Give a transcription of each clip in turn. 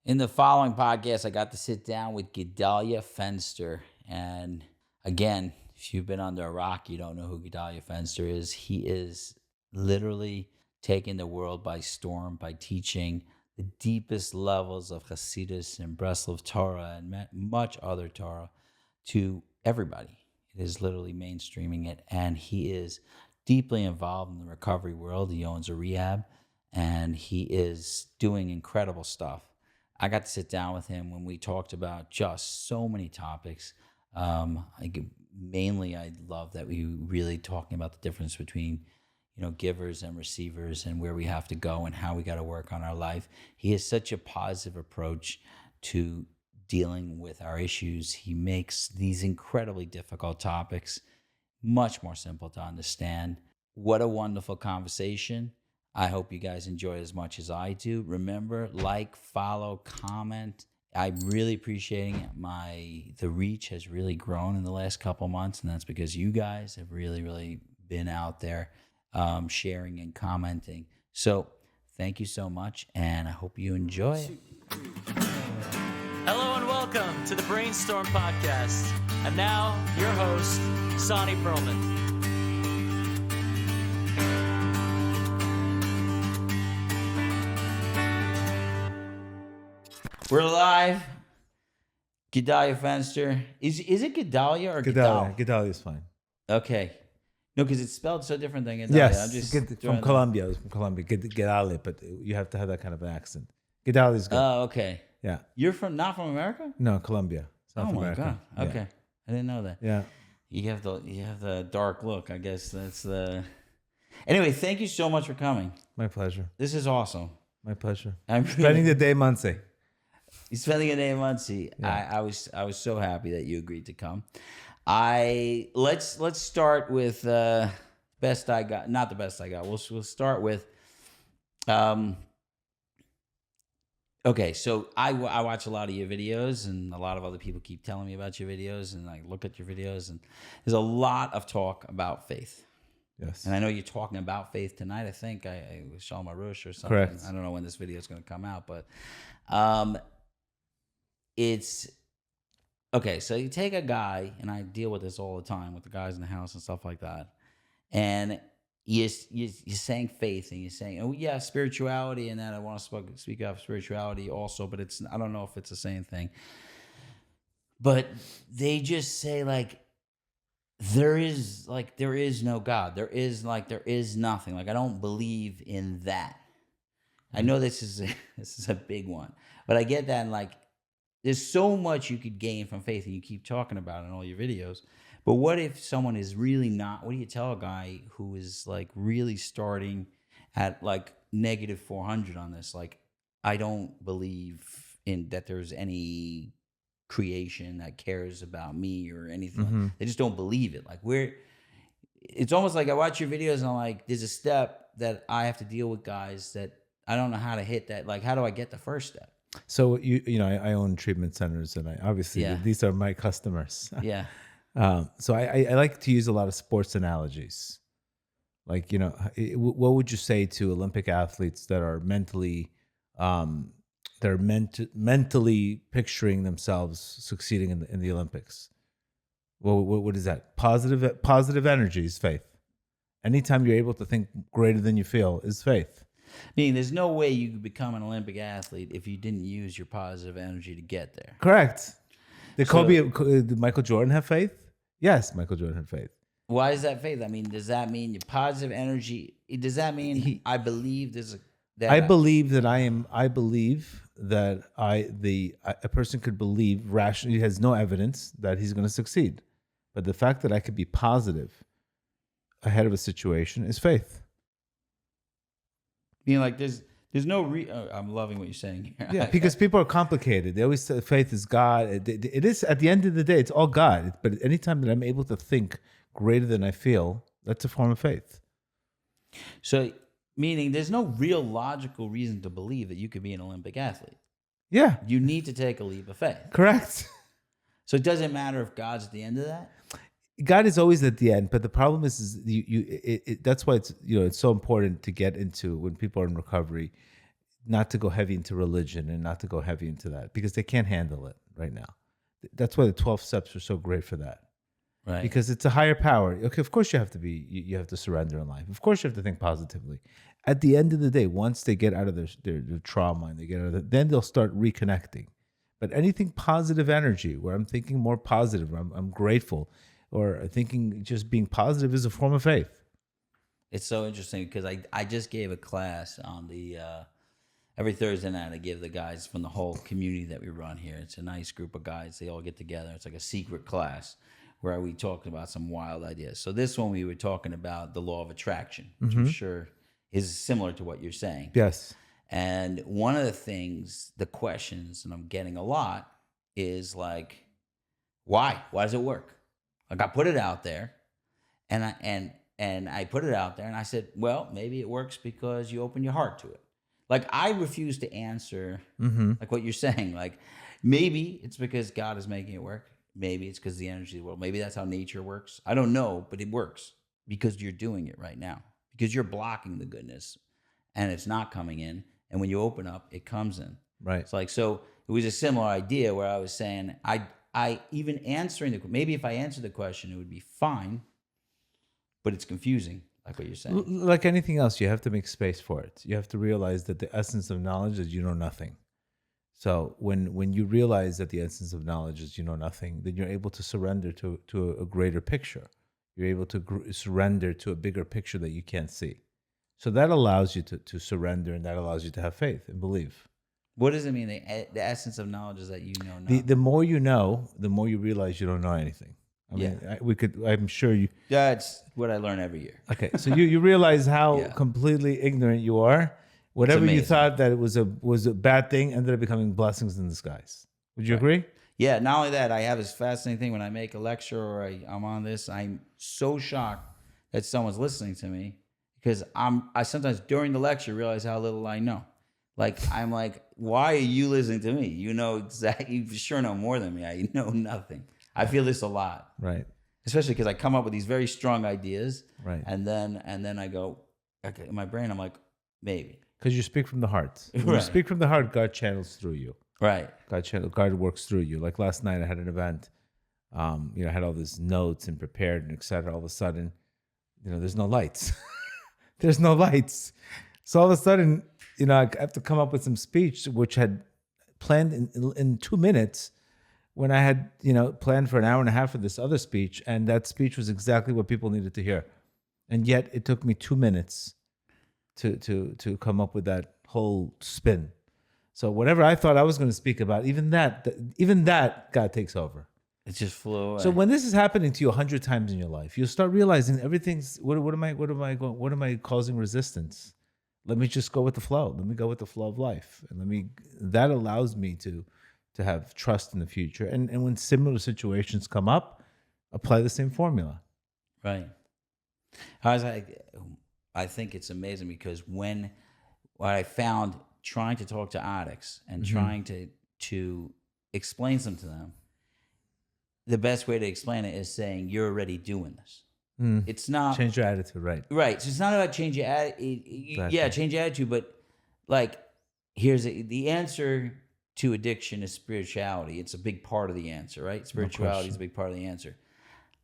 In the following podcast, I got to sit down with Gedale Fenster. And again, if you've been under a rock, you don't know who Gedale Fenster is. He is literally taking the world by storm by teaching the deepest levels of Hasidus and Breslov Torah and much other Torah to everybody. It is literally mainstreaming it. And he is deeply involved in the recovery world. He owns a rehab and he is doing incredible stuff. I got to sit down with him when we talked about just so many topics. Mainly, I love that we really talking about the difference between, givers and receivers and where we have to go and how we got to work on our life. He has such a positive approach to dealing with our issues. He makes these incredibly difficult topics much more simple to understand. What a wonderful conversation. I hope you guys enjoy it as much as I do. Remember, like, follow, comment. I'm really appreciating it. The reach has really grown in the last couple months, and that's because you guys have really, really been out there sharing and commenting. So thank you so much, and I hope you enjoy it. Hello and welcome to the Brainstorm podcast. And now, your host, Sonny Perlman. We're live. Gedale Fenster. Is it Gedalia or Gedal? Gedale is fine. Okay. No, because it's spelled so different than Gedalia. Yes, I'm just from Colombia. It's from Colombia. Gedale, but you have to have that kind of an accent. Gedale is good. Oh, okay. Yeah. You're not from America? No, Colombia. South Oh my America. God. Okay. Yeah. I didn't know that. Yeah. You have the dark look. I guess that's the. Anyway, thank you so much for coming. My pleasure. This is awesome. My pleasure. I'm Spending the day in Muncie. You're spending a day in Muncie. Yeah. I was so happy that you agreed to come. Let's start with best I got. Not the best I got. We'll start with. Okay, so I watch a lot of your videos, and a lot of other people keep telling me about your videos, and I look at your videos, and there's a lot of talk about faith. Yes. And I know you're talking about faith tonight. I think I was Shalom Arush or something. Correct. I don't know when this video is going to come out, but it's okay. So you take a guy, and I deal with this all the time with the guys in the house and stuff like that, and you're saying faith, and you're saying, oh yeah, spirituality, and that I want to speak of spirituality also, but I don't know if it's the same thing. But they just say there is no God. There is nothing. I don't believe in that. I know this is a big one, but I get that. And there's so much you could gain from faith, and you keep talking about it in all your videos. But what if someone is really not? What do you tell a guy who is really starting at negative 400 on this? I don't believe in that there's any creation that cares about me or anything. Mm-hmm. They just don't believe it. It's almost like I watch your videos and I'm like, there's a step that I have to deal with guys that I don't know how to hit that. How do I get the first step? So I own treatment centers, and these are my customers. Yeah. So I like to use a lot of sports analogies. What would you say to Olympic athletes that are mentally mentally picturing themselves succeeding in the Olympics? Well, what is that? Positive energy is faith. Anytime you're able to think greater than you feel is faith. Meaning there's no way you could become an Olympic athlete if you didn't use your positive energy to get there. Correct. Did Michael Jordan have faith? Yes, Michael Jordan had faith. Why is that faith? I mean, does that mean your positive energy? Does that mean I believe I believe that a person could believe rationally. He has no evidence that he's going to succeed, but the fact that I could be positive ahead of a situation is faith. Being there's no I'm loving what you're saying here. Yeah, because people are complicated. They always say faith is God. It is, at the end of the day, it's all God. But anytime that I'm able to think greater than I feel, that's a form of faith. So, meaning there's no real logical reason to believe that you could be an Olympic athlete. Yeah. You need to take a leap of faith. Correct. So it doesn't matter if God's at the end of that? God is always at the end, but the problem is that's why it's so important to get into when people are in recovery. not to go heavy into religion and not to go heavy into that because they can't handle it right now. That's why the 12 steps are so great for that. Right. Because it's a higher power. Okay, of course you have to you have to surrender in life. Of course you have to think positively. At the end of the day, once they get out of their trauma and they get out of then they'll start reconnecting. But anything positive energy where I'm thinking more positive, I'm grateful, or thinking just being positive is a form of faith. It's so interesting because I just gave a class on the every Thursday night. I give the guys from the whole community that we run here. It's a nice group of guys. They all get together. It's like a secret class where we talked about some wild ideas. So this one we were talking about the law of attraction, which I'm sure is similar to what you're saying. Yes. And one of the things, the questions, and I'm getting a lot, is like, why? Why does it work? Like I put it out there, and I put it out there, and I said, well, maybe it works because you open your heart to it. Like I refuse to answer like what you're saying. Like maybe it's because God is making it work. Maybe it's because the energy of the world. Maybe that's how nature works. I don't know, but it works because you're doing it right now. Because you're blocking the goodness, and it's not coming in. And when you open up, it comes in. Right. It's like, so it was a similar idea where I was saying, I even answering maybe if I answered the question, it would be fine, but it's confusing, like what you're saying. Like anything else, you have to make space for it. You have to realize that the essence of knowledge is you know nothing. So when you realize that the essence of knowledge is you know nothing, then you're able to surrender to a greater picture. You're able to surrender to a bigger picture that you can't see. So that allows you to surrender, and that allows you to have faith and believe. What does it mean? The essence of knowledge is that you know nothing. The more you know, the more you realize you don't know anything. I mean, I'm sure you. That's what I learn every year. Okay, so you realize how completely ignorant you are. Whatever you thought that it was a bad thing ended up becoming blessings in disguise. Would you agree? Yeah. Not only that, I have this fascinating thing when I make a lecture or I'm on this. I'm so shocked that someone's listening to me because I sometimes during the lecture realize how little I know. Like I'm like, why are you listening to me? You know exactly. You sure know more than me. I know nothing. I feel this a lot. Right. Especially because I come up with these very strong ideas. Right. And then I go, okay, in my brain, I'm like, maybe. Because you speak from the heart. When you speak from the heart, God channels through you. Right. God works through you. Like last night, I had an event. I had all these notes and prepared and et cetera. All of a sudden, there's no lights. There's no lights. So all of a sudden, I have to come up with some speech, which had planned in 2 minutes when I had, planned for an hour and a half for this other speech. And that speech was exactly what people needed to hear. And yet it took me 2 minutes to come up with that whole spin. So whatever I thought I was going to speak about, even that God takes over. It just flew away. So when this is happening to you 100 times in your life, you'll start realizing everything's what am I causing resistance? Let me just go with the flow. Let me go with the flow of life, and that allows me to have trust in the future. And when similar situations come up, apply the same formula. Right. I think it's amazing because what I found trying to talk to addicts and trying to explain something to them, the best way to explain it is saying you're already doing this. It's not change your attitude, right? Right. So it's not about change your attitude. Exactly. Yeah, change your attitude, but like here's the answer to addiction is spirituality. It's a big part of the answer, right? Spirituality is a big part of the answer.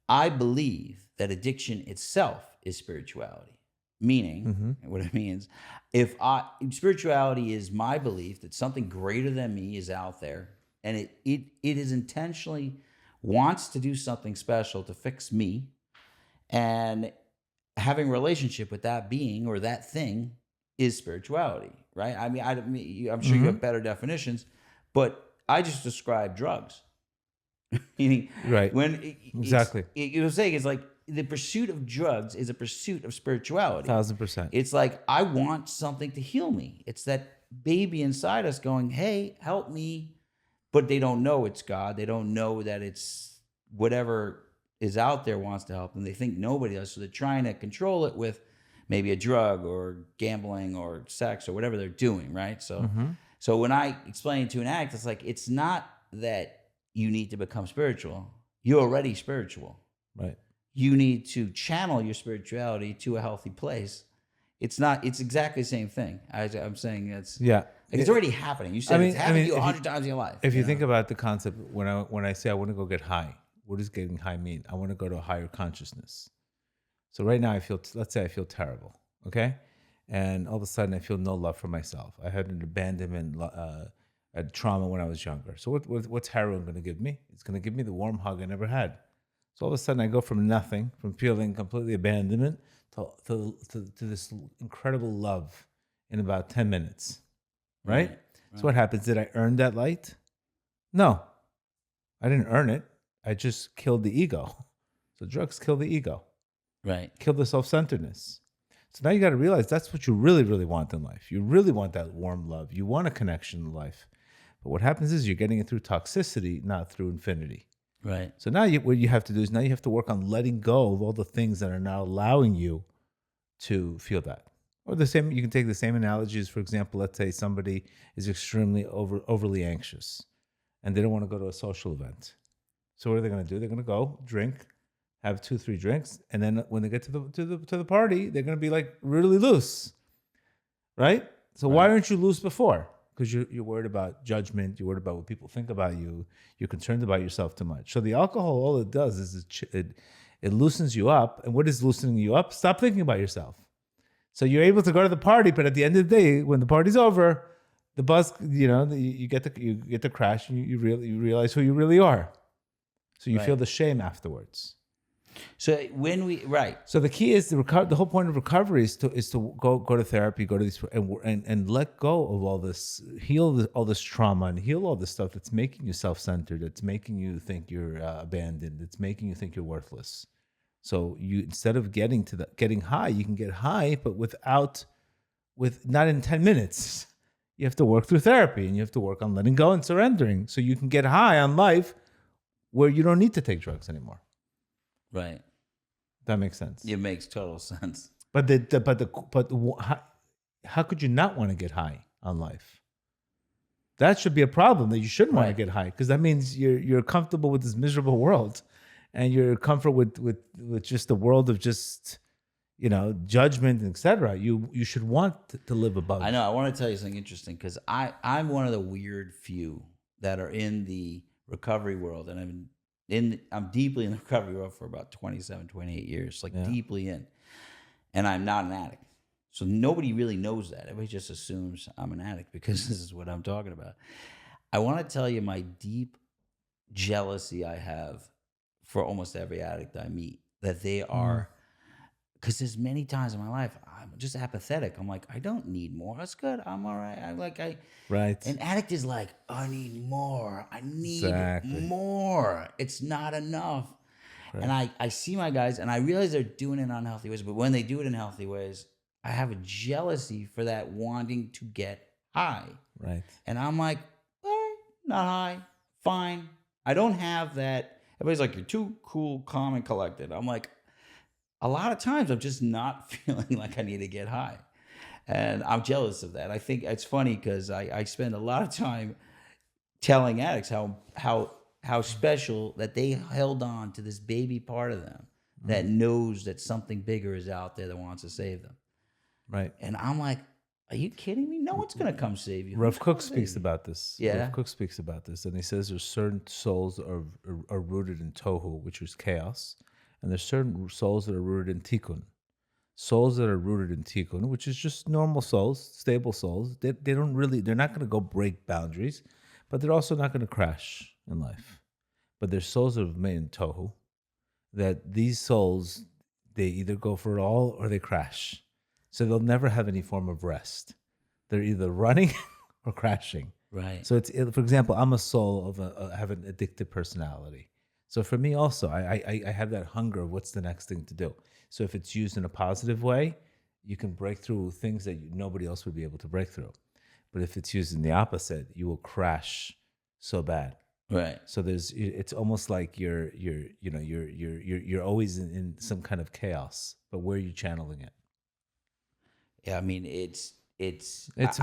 I believe that addiction itself is spirituality. Meaning, what it means, spirituality is my belief that something greater than me is out there, and it is intentionally wants to do something special to fix me, and having a relationship with that being or that thing is spirituality, right? I mean, I'm sure you have better definitions, but I just describe drugs. Meaning, right? Exactly. You're saying it's like the pursuit of drugs is a pursuit of spirituality. 1000%. It's like I want something to heal me. It's that baby inside us going, "Hey, help me," but they don't know it's God. They don't know that it's whatever is out there wants to help them. They think nobody does, so they're trying to control it with maybe a drug or gambling or sex or whatever they're doing, right? So, so when I explain to an addict, it's like it's not that you need to become spiritual. You're already spiritual. Right. You need to channel your spirituality to a healthy place It's not. It's exactly the same thing. I'm saying it's Yeah. like it's already happening. You said it's happened to you 100 times in your life. If you think about the concept, when I say I want to go get high, what does getting high mean? I want to go to a higher consciousness. So right now let's say I feel terrible, okay? And all of a sudden I feel no love for myself. I had an abandonment, a trauma when I was younger. So what's heroin going to give me? It's going to give me the warm hug I never had. So all of a sudden I go from nothing, from feeling completely abandonment to this incredible love in about 10 minutes, right? So what happens? Did I earn that light? No, I didn't earn it. I just killed the ego. So drugs kill the ego. Right. Kill the self-centeredness. So now you got to realize that's what you really, really want in life. You really want that warm love. You want a connection in life. But what happens is you're getting it through toxicity, not through infinity. Right. So now what you have to do is now you have to work on letting go of all the things that are now allowing you to feel that. Or the same, you can take the same analogies. For example, let's say somebody is extremely overly anxious and they don't want to go to a social event. So what are they going to do? They're going to go drink, have 2-3 drinks, and then when they get to the party, they're going to be like really loose, right? So why aren't you loose before? Because you're worried about judgment, you're worried about what people think about you, you're concerned about yourself too much. So the alcohol, all it does is it loosens you up. And what is loosening you up? Stop thinking about yourself. So you're able to go to the party, but at the end of the day, when the party's over, the buzz, you get the crash, and you realize who you really are. So you feel the shame afterwards. So So the key is the whole point of recovery is to go to therapy, go to these and let go of all this, heal all this trauma, and heal all this stuff that's making you self-centered, that's making you think you're abandoned, that's making you think you're worthless. So you, instead of getting high, you can get high, but not in 10 minutes. You have to work through therapy, and you have to work on letting go and surrendering, so you can get high on life, where you don't need to take drugs anymore. Right. That makes sense. It makes total sense. But how could you not want to get high on life? That should be a problem, that you shouldn't want to get high, because that means you're comfortable with this miserable world, and you're comfortable with just the world of just judgment, etc. You should want to live above. I know. I want to tell you something interesting, because I'm one of the weird few that are in the recovery world, and I'm deeply in the recovery world for about 27, 28 years, deeply in. And I'm not an addict. So nobody really knows that. Everybody just assumes I'm an addict because this is what I'm talking about. I want to tell you my deep jealousy I have for almost every addict I meet, that they are, because there's many times in my life I'm just apathetic. I'm like, I don't need more. That's good. I'm all right. Right. An addict is like, I need more. I need more. It's not enough. Right. And I see my guys, and I realize they're doing it in unhealthy ways. But when they do it in healthy ways, I have a jealousy for that wanting to get high. Right. And I'm like, all right, not high, fine. I don't have that. Everybody's like, you're too cool, calm, and collected. I'm like, a lot of times I'm just not feeling like I need to get high. And I'm jealous of that. I think it's funny because I spend a lot of time telling addicts how special that they held on to this baby part of them that knows that something bigger is out there that wants to save them. Right. And I'm like, are you kidding me? No one's going to come save you. Rabbi Kook speaks about this. Yeah. Rabbi Kook speaks about this. And he says there's certain souls are rooted in tohu, which is chaos. And there's certain souls that are rooted in tikkun. Souls that are rooted in tikkun, which is just normal souls, stable souls. They're not going to go break boundaries, but they're also not going to crash in life. But there's souls that are made in tohu, that these souls, they either go for it all or they crash. So they'll never have any form of rest. They're either running or crashing. Right. So for example, I'm a soul I have an addictive personality. So for me also, I have that hunger of what's the next thing to do. So if it's used in a positive way, you can break through things that nobody else would be able to break through. But if it's used in the opposite, you will crash so bad. Right. So it's almost like you're always in some kind of chaos. But where are you channeling it? Yeah, I mean it's your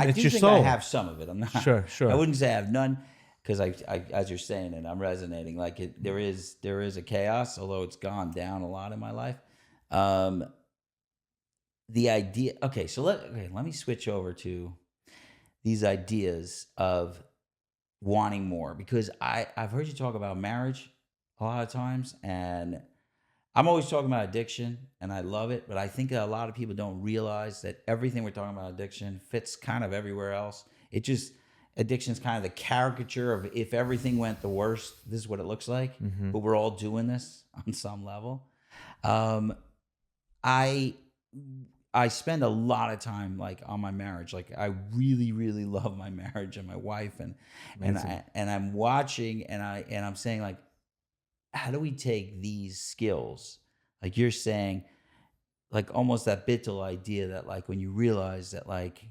think soul. I have some of it. I'm not Sure. I wouldn't say I have none, because I as you're saying it, I'm resonating. Like there is a chaos, although it's gone down a lot in my life. the idea. Okay, so let me switch over to these ideas of wanting more, because I've heard you talk about marriage a lot of times, and I'm always talking about addiction, and I love it, but I think that a lot of people don't realize that everything we're talking about addiction fits kind of everywhere else. It just addiction is kind of the caricature of, if everything went the worst, this is what it looks like. But we're all doing this on some level. Um, I I spend a lot of time like on my marriage. Like I really, really love my marriage and my wife, and Amazing. I'm watching, and I'm saying, like, how do we take these skills, like you're saying, like almost that Bittel idea that, like, when you realize that, like,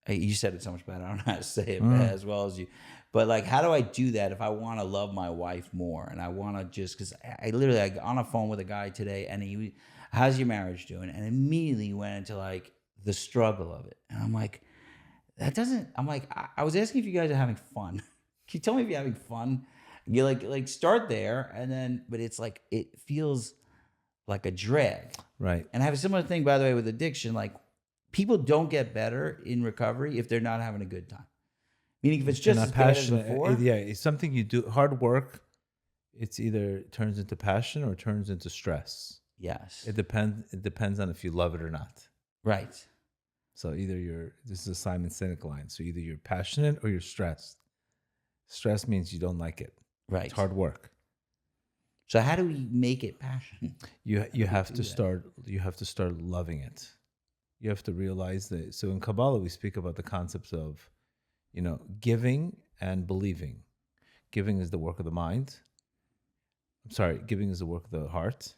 you said it so much better. I don't know how to say it as well as you, but like, how do I do that if I want to love my wife more, and I want to just, because I literally, I got on a phone with a guy today, and he, how's your marriage doing? And immediately went into like the struggle of it, and I'm like, that doesn't. I'm like, I was asking if you guys are having fun. Can you tell me if you're having fun? You like start there, and then, but it's like it feels like a drag. Right. And I have a similar thing, by the way, with addiction. Like, people don't get better in recovery if they're not having a good time. Meaning, if it's You're just not as bad as passionate. before. Yeah, it's something you do. Hard work. It's either turns into passion or turns into stress. Yes. It depends. It depends on if you love it or not. Right. So either this is a Simon Sinek line. So either you're passionate or you're stressed. Stress means you don't like it. Right. It's hard work. So how do we make it passion? You have to start. You have to start loving it. You have to realize that. So in Kabbalah, we speak about the concepts of, giving and believing. Giving is the work of the mind. I'm sorry, giving is the work of the heart,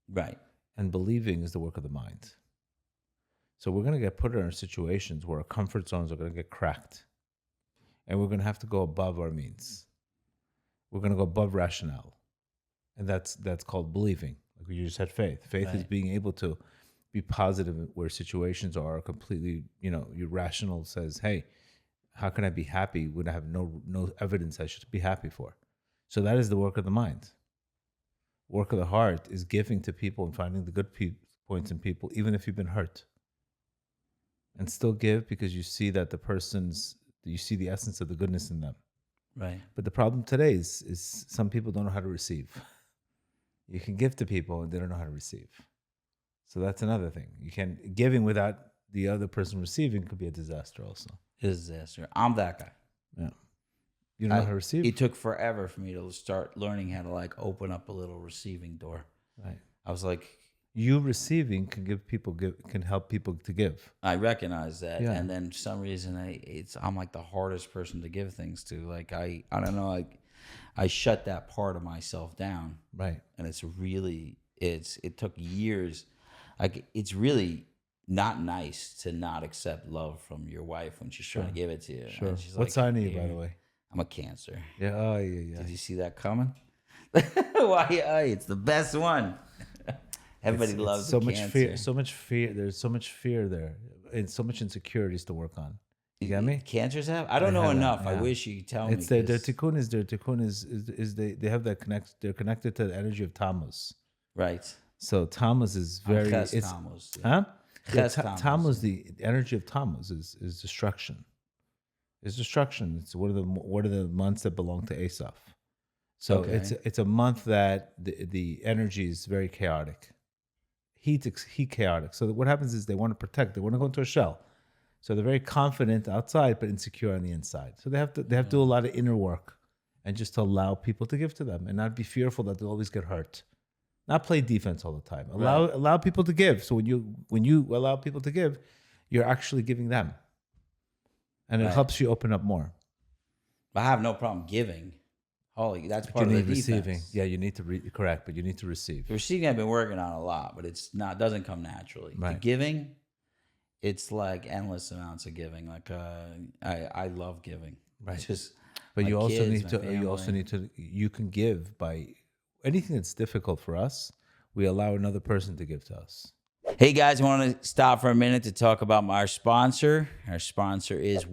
Right. and believing is the work of the mind. So we're going to get put in situations where our comfort zones are going to get cracked, and we're going to have to go above our means. We're going to go above rationale, and that's called believing. Like you just had faith. Faith is Right. being able to be positive where situations are completely, your rational says, hey, how can I be happy when I have no evidence I should be happy for? So that is the work of the mind. Work of the heart is giving to people and finding the good points in people, even if you've been hurt. And still give because you see that you see the essence of the goodness in them. Right. But the problem today is some people don't know how to receive. You can give to people and they don't know how to receive. So that's another thing. You can giving without the other person receiving could be a disaster also. Disaster. I'm that guy. Yeah. You don't know how to receive. It took forever for me to start learning how to like open up a little receiving door. Right. I was like, You receiving can can help people to give. I recognize that, Yeah. and then for some reason I'm like the hardest person to give things to. Like I don't know, I shut that part of myself down, Right. and it took years. Like, it's really not nice to not accept love from your wife when she's trying to give it to you. Sure. And she's What like, sign are you, by "Here." the way? I'm a Cancer. Yeah. Oh, yeah. Did you see that coming? Why? It's the best one. Everybody loves so the much Cancer. fear. So much fear. There's so much fear there, and so much insecurities to work on. You get me? Cancers have? I don't They know have that, enough. I yeah. wish you could tell me. It's their 'cause- tikkun is they have that connect. They're connected to the energy of Tammuz. Right. So Tammuz is very. Ches It's Tammuz, yeah. huh? Yeah, Ches Tammuz, Tammuz, the energy of Tammuz is destruction. It's destruction. It's one of the months that belong to Asaph. So Okay. it's a month that the energy is very chaotic. Heat chaotic. So what happens is they want to protect. They want to go into a shell. So they're very confident outside, but insecure on the inside. So they have to do a lot of inner work, and just to allow people to give to them, and not be fearful that they'll always get hurt. Not play defense all the time. Allow people to give. So when you allow people to give, you're actually giving them, and it Right. helps you open up more. I have no problem giving. Holy, that's But part you of need the defense. receiving. Yeah, you need to correct, but you need to receive. The receiving I've been working on a lot, but doesn't come naturally. Right. The giving, it's like endless amounts of giving. Like I love giving. Right. It's just, But my you also kids, need my to. You also family. need to. You can give by anything that's difficult for us. We allow another person to give to us. Hey guys, I want to stop for a minute to talk about our sponsor. Our sponsor is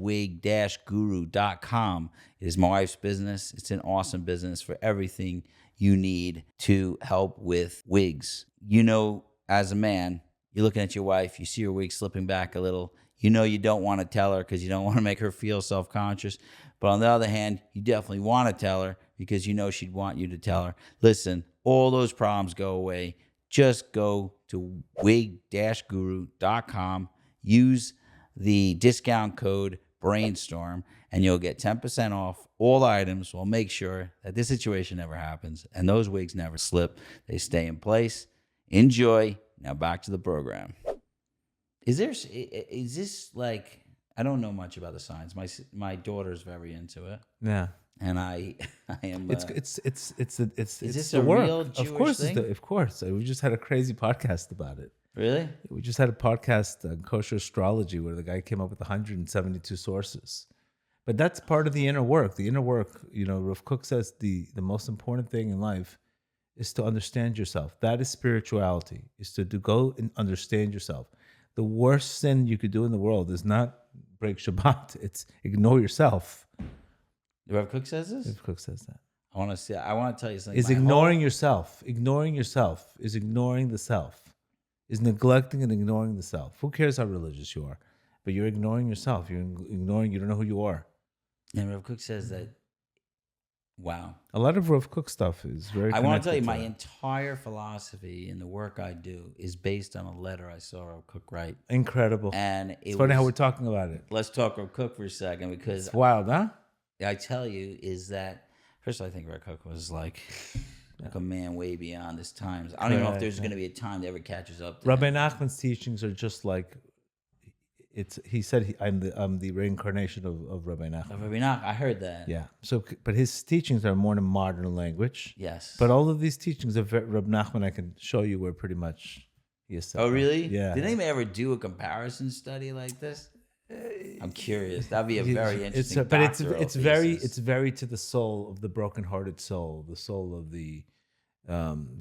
wig-guru.com. It is my wife's business. It's an awesome business for everything you need to help with wigs. You know, as a man, you're looking at your wife, you see her wig slipping back a little. You know you don't want to tell her because you don't want to make her feel self-conscious. But on the other hand, you definitely want to tell her because you know she'd want you to tell her. Listen, all those problems go away. Just go to wig-guru.com, use the discount code Brainstorm, and you'll get 10% off all items. We'll make sure that this situation never happens and those wigs never slip. They stay in place. Enjoy. Now back to the program. Is this like, I don't know much about the science. My daughter's very into it, Yeah. and I am. It's this the a work. real Jewish Of course, thing? Of course. We just had a crazy podcast about it. Really? We just had a podcast on kosher astrology where the guy came up with 172 sources. But that's part of the inner work. The inner work, Rav Kook says the most important thing in life is to understand yourself. That is spirituality, is to go and understand yourself. The worst sin you could do in the world is not break Shabbat. It's ignore yourself. Rav Kook says this? Rav Kook says that. I want to tell you something. Is ignoring yourself. Ignoring yourself is ignoring the self. Is neglecting and ignoring the self. Who cares how religious you are? But you're ignoring yourself. You're ignoring, you don't know who you are. And Rav Kook says that, wow. A lot of Rav Kook stuff is very I want to tell you, connected my that. entire philosophy in the work I do is based on a letter I saw Rav Kook write. Incredible. And It's funny how we're talking about it. Let's talk Rav Kook for a second, because It's wild, huh? I tell you is that, first I think Rav Kook was like a man way beyond his times. I don't even know if there's going to be a time that ever catches up to Rabbi him. Nachman's teachings are just like, he said, I'm the reincarnation of Rabbi Nachman. Rabbi Nach, I heard that. Yeah. So, but his teachings are more in modern language. Yes. But all of these teachings of Rabbi Nachman, I can show you where pretty much he is. Oh, really? Yeah. Did anyone ever do a comparison study like this? I'm curious. That'd be a very interesting. But it's thesis. very to the soul of the brokenhearted soul, the soul of the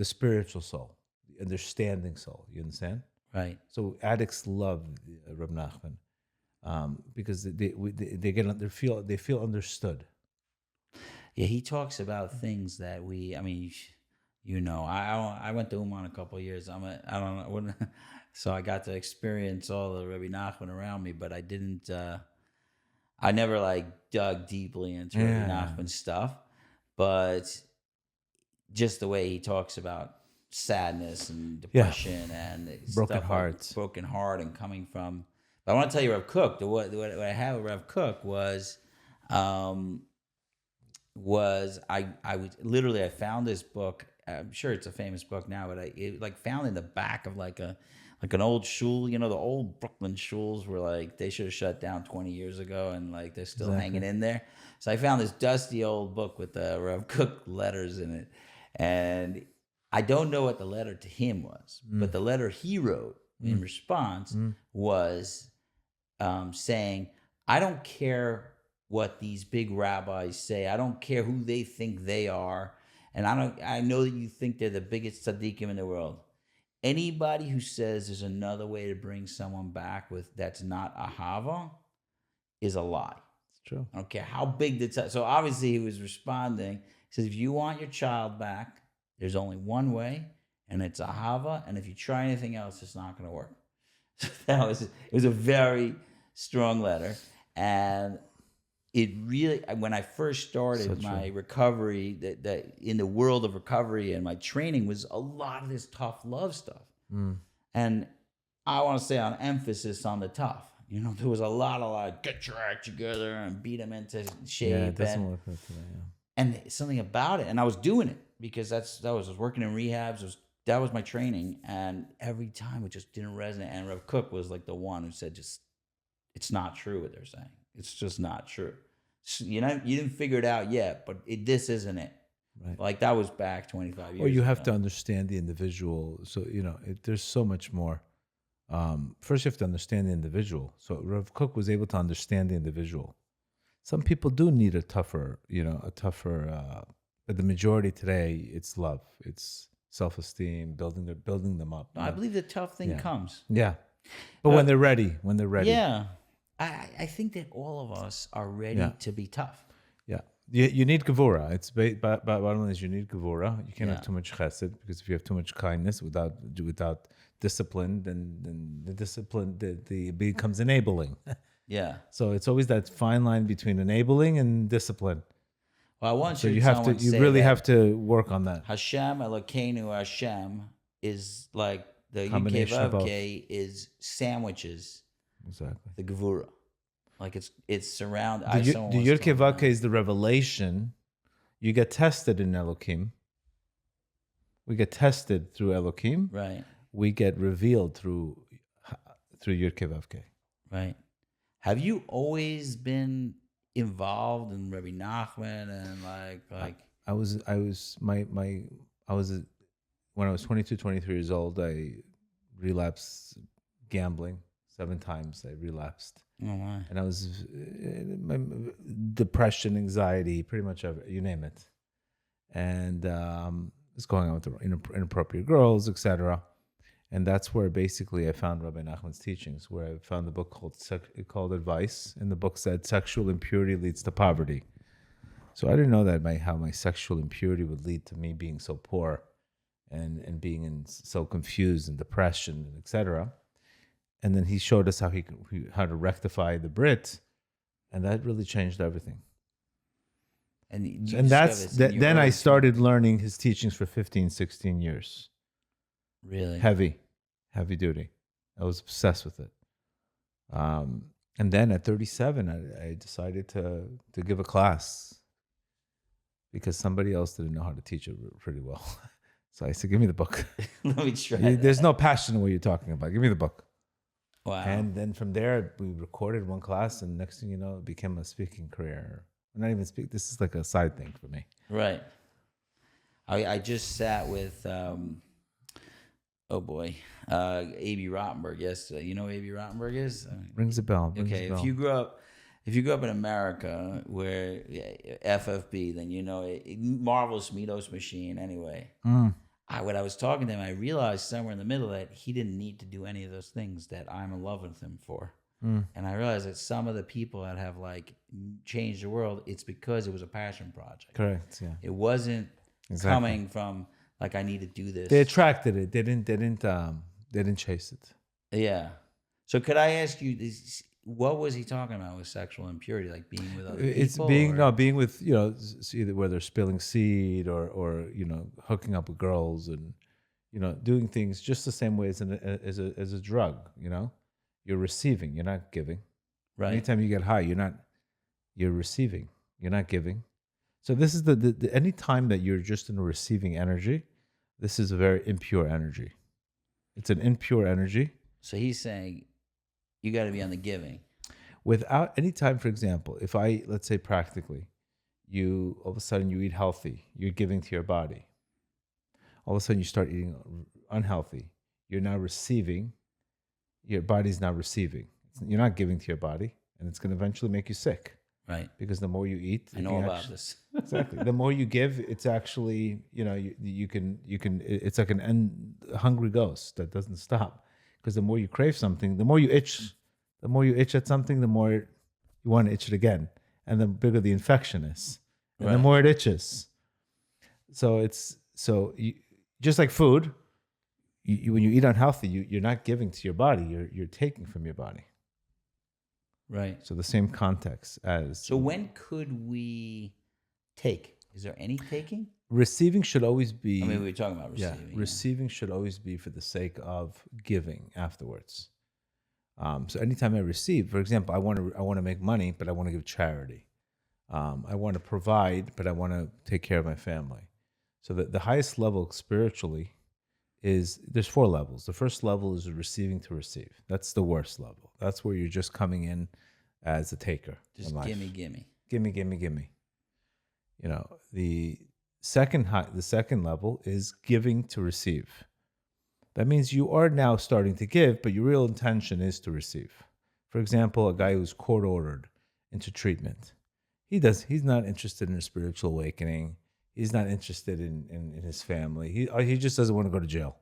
spiritual soul, the understanding soul. You understand? Right. So addicts love Reb Nachman because they feel understood. Yeah, he talks about things that I went to Uman a couple of years. So I got to experience all the Rabbi Nachman around me, but I didn't. I never dug deeply into Rabbi Nachman stuff, but just the way he talks about sadness and depression and broken hearts, broken heart, and coming from. But I want to tell you, Rav Kook. What I have with Rav Kook was I found this book. I'm sure it's a famous book now, but I found in the back of an old shul. The old Brooklyn shuls were they should have shut down 20 years ago, and they're still hanging in there. So I found this dusty old book with the Rav Kook letters in it, and I don't know what the letter to him was, but the letter he wrote in response was saying, "I don't care what these big rabbis say. I don't care who they think they are, and I know that you think they're the biggest tzaddikim in the world. Anybody who says there's another way to bring someone back that's not ahava is a lie. It's true. I don't care how big the so obviously he was responding. He says, if you want your child back, there's only one way, and it's ahava. And if you try anything else, it's not going to work. So it was a very strong letter, and it really, when I first started my recovery, that in the world of recovery and my training, was a lot of this tough love stuff. And I want to say on emphasis on the tough. There was a lot of get your act together and beat them into shape. Yeah, it doesn't work out today. Yeah. And something about it, and I was doing it because I was working in rehabs. That was my training, and every time it just didn't resonate. And Rav Kook was the one who said, it's not true what they're saying. It's just not true. You didn't figure it out yet, but this isn't it. Right. That was back 25 years. Or you have ago. to understand the individual. So there's so much more. First, you have to understand the individual. So Rav Kook was able to understand the individual. Some people do need a tougher. But the majority today, it's love. It's self-esteem, building them up. No, I believe the tough thing comes. Yeah, but when they're ready. Yeah, I think that all of us are ready to be tough. Yeah, You need gevura. It's bottom line is you need gevura. You can't Yeah. have too much chesed, because if you have too much kindness without discipline, then the discipline it becomes enabling. Yeah. So it's always that fine line between enabling and discipline. Well, I want So you you to have to someone you say really that have to work on that Hashem Elokeinu Hashem is like the combination of both. Yud-Kei-Vav-Kei is sandwiches Exactly. the gevura. Like it's surround. The Yud Kei Vav Kei is the revelation. You get tested in Elohim. We get tested through Elohim. Right. We get revealed through Yud Kei Vav Kei. Right. Have you always been involved in Rabbi Nachman and like? I was when I was 22, 23 years old, I relapsed gambling 7 times. I relapsed. Oh my. And I was depression, anxiety, pretty much you name it. And was going out with inappropriate girls, etc. And that's where basically I found Rabbi Nachman's teachings, where I found the book called Advice. And the book said sexual impurity leads to poverty. So I didn't know that how my sexual impurity would lead to me being so poor and being so confused and depression, and etc. And then he showed us how to rectify the Brit, and that really changed everything. And then I started learning his teachings for 15, 16 years. Really? Heavy duty. I was obsessed with it. And then at 37, I decided to give a class because somebody else didn't know how to teach it pretty well. So I said, give me the book. Let me try. There's no passion in what you're talking about. Give me the book. Wow. And then from there, we recorded one class, and next thing you know, it became a speaking career. I'm not even speaking. This is like a side thing for me. Right. I just sat with, A.B. Rottenberg yesterday. You know who A.B. Rottenberg is? Rings a bell. If you grew up in America where FFB, then you know Marvelous Meatos Machine. Anyway, when I was talking to him, I realized somewhere in the middle that he didn't need to do any of those things that I'm in love with him for. And I realized that some of the people that have like changed the world, it's because it was a passion project. Correct. Yeah. It wasn't coming from like I need to do this. They attracted it. They didn't chase it. Yeah. So could I ask you this? What was he talking about with sexual impurity, like being with other people? It's being with either whether spilling seed or hooking up with girls and doing things just the same way as a drug. You're receiving, you're not giving. Right. Anytime you get high, you're receiving, you're not giving. So this is the any time that you're just in a receiving energy, this is a very impure energy. It's an impure energy. So he's saying you got to be on the giving. Without any time, for example, if let's say practically, all of a sudden you eat healthy, you're giving to your body. All of a sudden you start eating unhealthy. You're now receiving. Your body's now receiving. You're not giving to your body, and it's going to eventually make you sick. Right. Because the more you eat, I know about this. Exactly. The more you give, it's actually, you can. It's like a hungry ghost that doesn't stop. Because the more you crave something, the more you itch. The more you itch at something, the more you want to itch it again, and the bigger the infection is, and the more it itches. So just like food. When you eat unhealthy, you're not giving to your body. You're taking from your body. Right. So the same context as. So when could we take? Is there any taking? Receiving should always be. I mean, we were talking about receiving. Yeah, receiving should always be for the sake of giving afterwards. So anytime I receive, for example, I want to make money, but I want to give charity. I want to provide, but I want to take care of my family. So the highest level spiritually there's 4 levels. The first level is receiving to receive. That's the worst level. That's where you're just coming in as a taker. Just gimme. Gimme. The second level is giving to receive. That means you are now starting to give, but your real intention is to receive. For example, a guy who's court ordered into treatment. He's not interested in a spiritual awakening. He's not interested in his family. He just doesn't want to go to jail.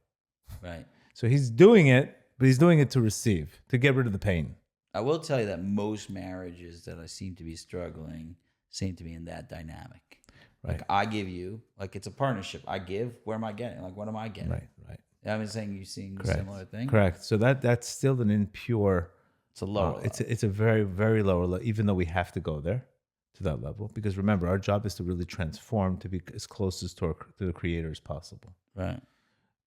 Right. So he's doing it, but he's doing it to receive, to get rid of the pain. I will tell you that most marriages that I seem to be struggling, seem to be in that dynamic. Right. Like I give you, like it's a partnership. I give. Where am I getting? Like what am I getting? Right. Right. I've been saying you've seen a Correct. similar thing. Correct. So that's still an impure. It's a lower. It's a very, very lower level, even though we have to go there to that level. Because remember, our job is to really transform to be as close as to the Creator as possible. Right.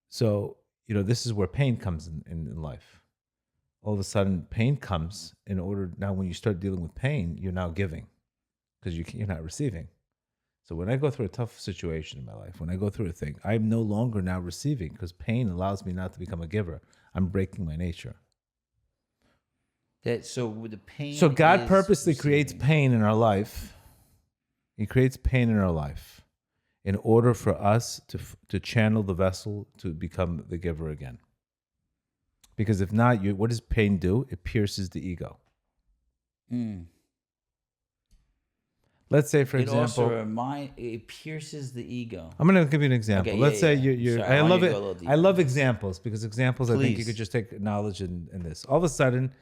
So, this is where pain comes in life. All of a sudden, pain comes in order. Now, when you start dealing with pain, you're now giving because you're not receiving. So when I go through a tough situation in my life, when I go through a thing, I'm no longer now receiving because pain allows me not to become a giver. I'm breaking my nature. So with the pain. So God is purposely creates receiving. pain in our life. He creates pain in our life in order for us to channel the vessel to become the giver again. Because if not, what does pain do? It pierces the ego. Let's say, for example, it pierces the ego. I'm going to give you an example. Okay, Let's say yeah. you're. Sorry, I love want you it. to go a little deeper I love on this. examples because examples. I think you Please. could just take knowledge in this. All of a sudden,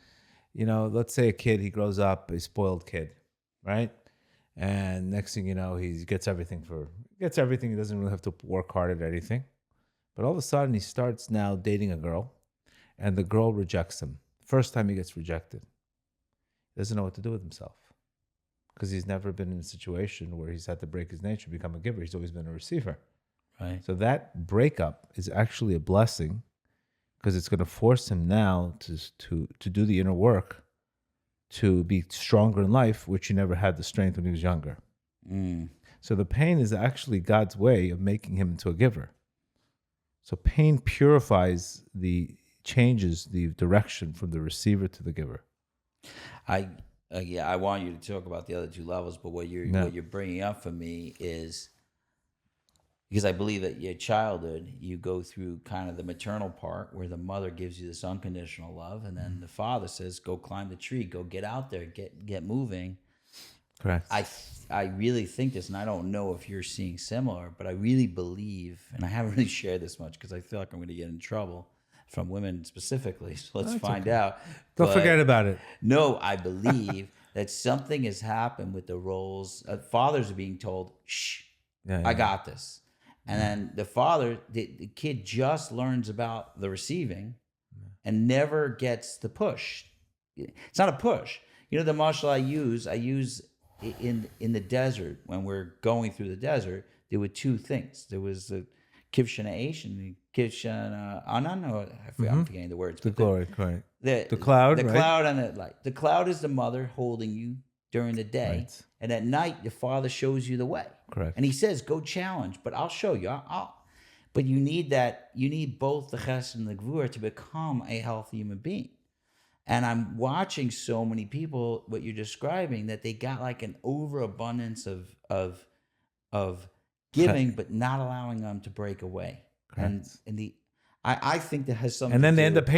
let's say a kid, he grows up, a spoiled kid, right? And next thing you know, he gets everything. He doesn't really have to work hard at anything. But all of a sudden, he starts now dating a girl, and the girl rejects him. First time he gets rejected, he doesn't know what to do with himself. Because he's never been in a situation where he's had to break his nature, become a giver. He's always been a receiver. Right. So that breakup is actually a blessing because it's going to force him now to do the inner work to be stronger in life, which he never had the strength when he was younger. So the pain is actually God's way of making him into a giver. So pain purifies changes the direction from the receiver to the giver. I want you to talk about the other two levels, but what you're bringing up for me is because I believe that your childhood, you go through kind of the maternal part where the mother gives you this unconditional love, and then the father says, "Go climb the tree, go get out there, get moving." Correct. I really think this, and I don't know if you're seeing similar, but I really believe, and I haven't really shared this much because I feel like I'm going to get in trouble from women specifically. So let's find out. Don't forget about it. No, I believe that something has happened with the roles. Fathers are being told, "Shh, I got this," and then the kid just learns about the receiving, and never gets the push. It's not a push. The mashal I use in the desert when we're going through the desert. There were two things. There was the kivshana aish and kivshana anan. I'm forgetting the words. The glory, correct. The cloud, the right? cloud and the light. The cloud is the mother holding you during the day, Right. and at night the father shows you the way. Correct. And he says, "Go challenge," but I'll show you. But you need that. You need both the chesed and the gvura to become a healthy human being. And I'm watching so many people, what you're describing, that they got like an overabundance of giving, but not allowing them to break away. Correct. And I think that has something. And then to they do end up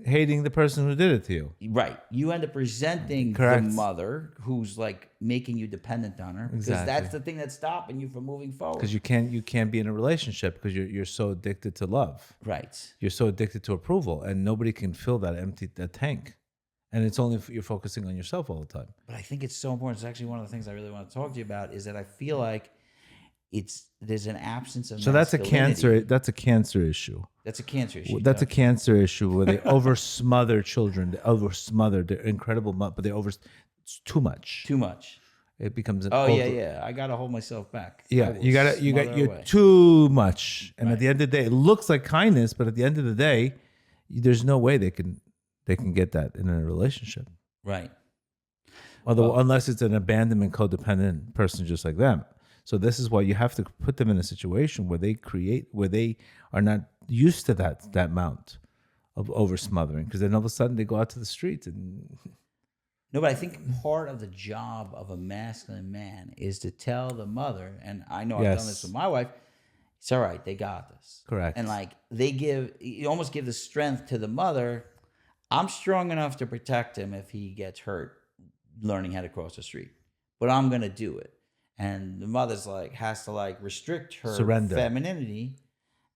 hating the person who did it to you. Right. You end up resenting Correct. the mother who's like making you dependent on her. Because Exactly. that's the thing that's stopping you from moving forward. Because you can't be in a relationship because you're so addicted to love. Right. You're so addicted to approval, and nobody can fill that tank. And it's only if you're focusing on yourself all the time. But I think it's so important. It's actually one of the things I really want to talk to you about is that I feel like there's an absence of So that's a masculinity. cancer issue. That's a cancer issue. That's a cancer issue where they over smother children. They over smother. They're incredible, but they over. It's too much. Too much. It becomes an. Oh over, yeah. I gotta hold myself back. Yeah, I will smother you're away. too much, and Right. at the end of the day, it looks like kindness, but at the end of the day, there's no way they can get that in a relationship. Right. Although, unless it's an abandonment, codependent person just like them. So this is why you have to put them in a situation where they are not used to that amount of over smothering, because then all of a sudden they go out to the streets and. No, but I think part of the job of a masculine man is to tell the mother, and I know I've Yes. done this with my wife, it's all right, they got this. Correct. And like you almost give the strength to the mother. I'm strong enough to protect him if he gets hurt learning how to cross the street, but I'm going to do it. And the mother's has to restrict her Surrender. femininity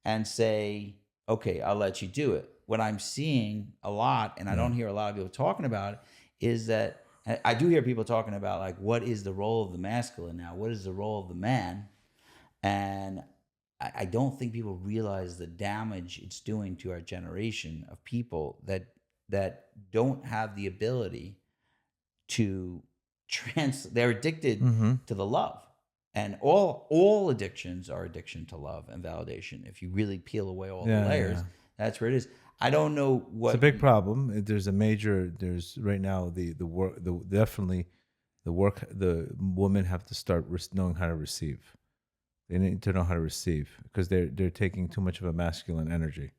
and say, okay, I'll let you do it. What I'm seeing a lot, and I don't hear a lot of people talking about it, is that I do hear people talking about like, what is the role of the masculine now? What is the role of the man? And I don't think people realize the damage it's doing to our generation of people that don't have the ability to they're addicted to the love. And all addictions are addiction to love and validation. If you really peel away all the layers, that's where it is. I don't know what. It's a big problem. There's right now the women have to start knowing how to receive. They need to know how to receive because they're taking too much of a masculine energy,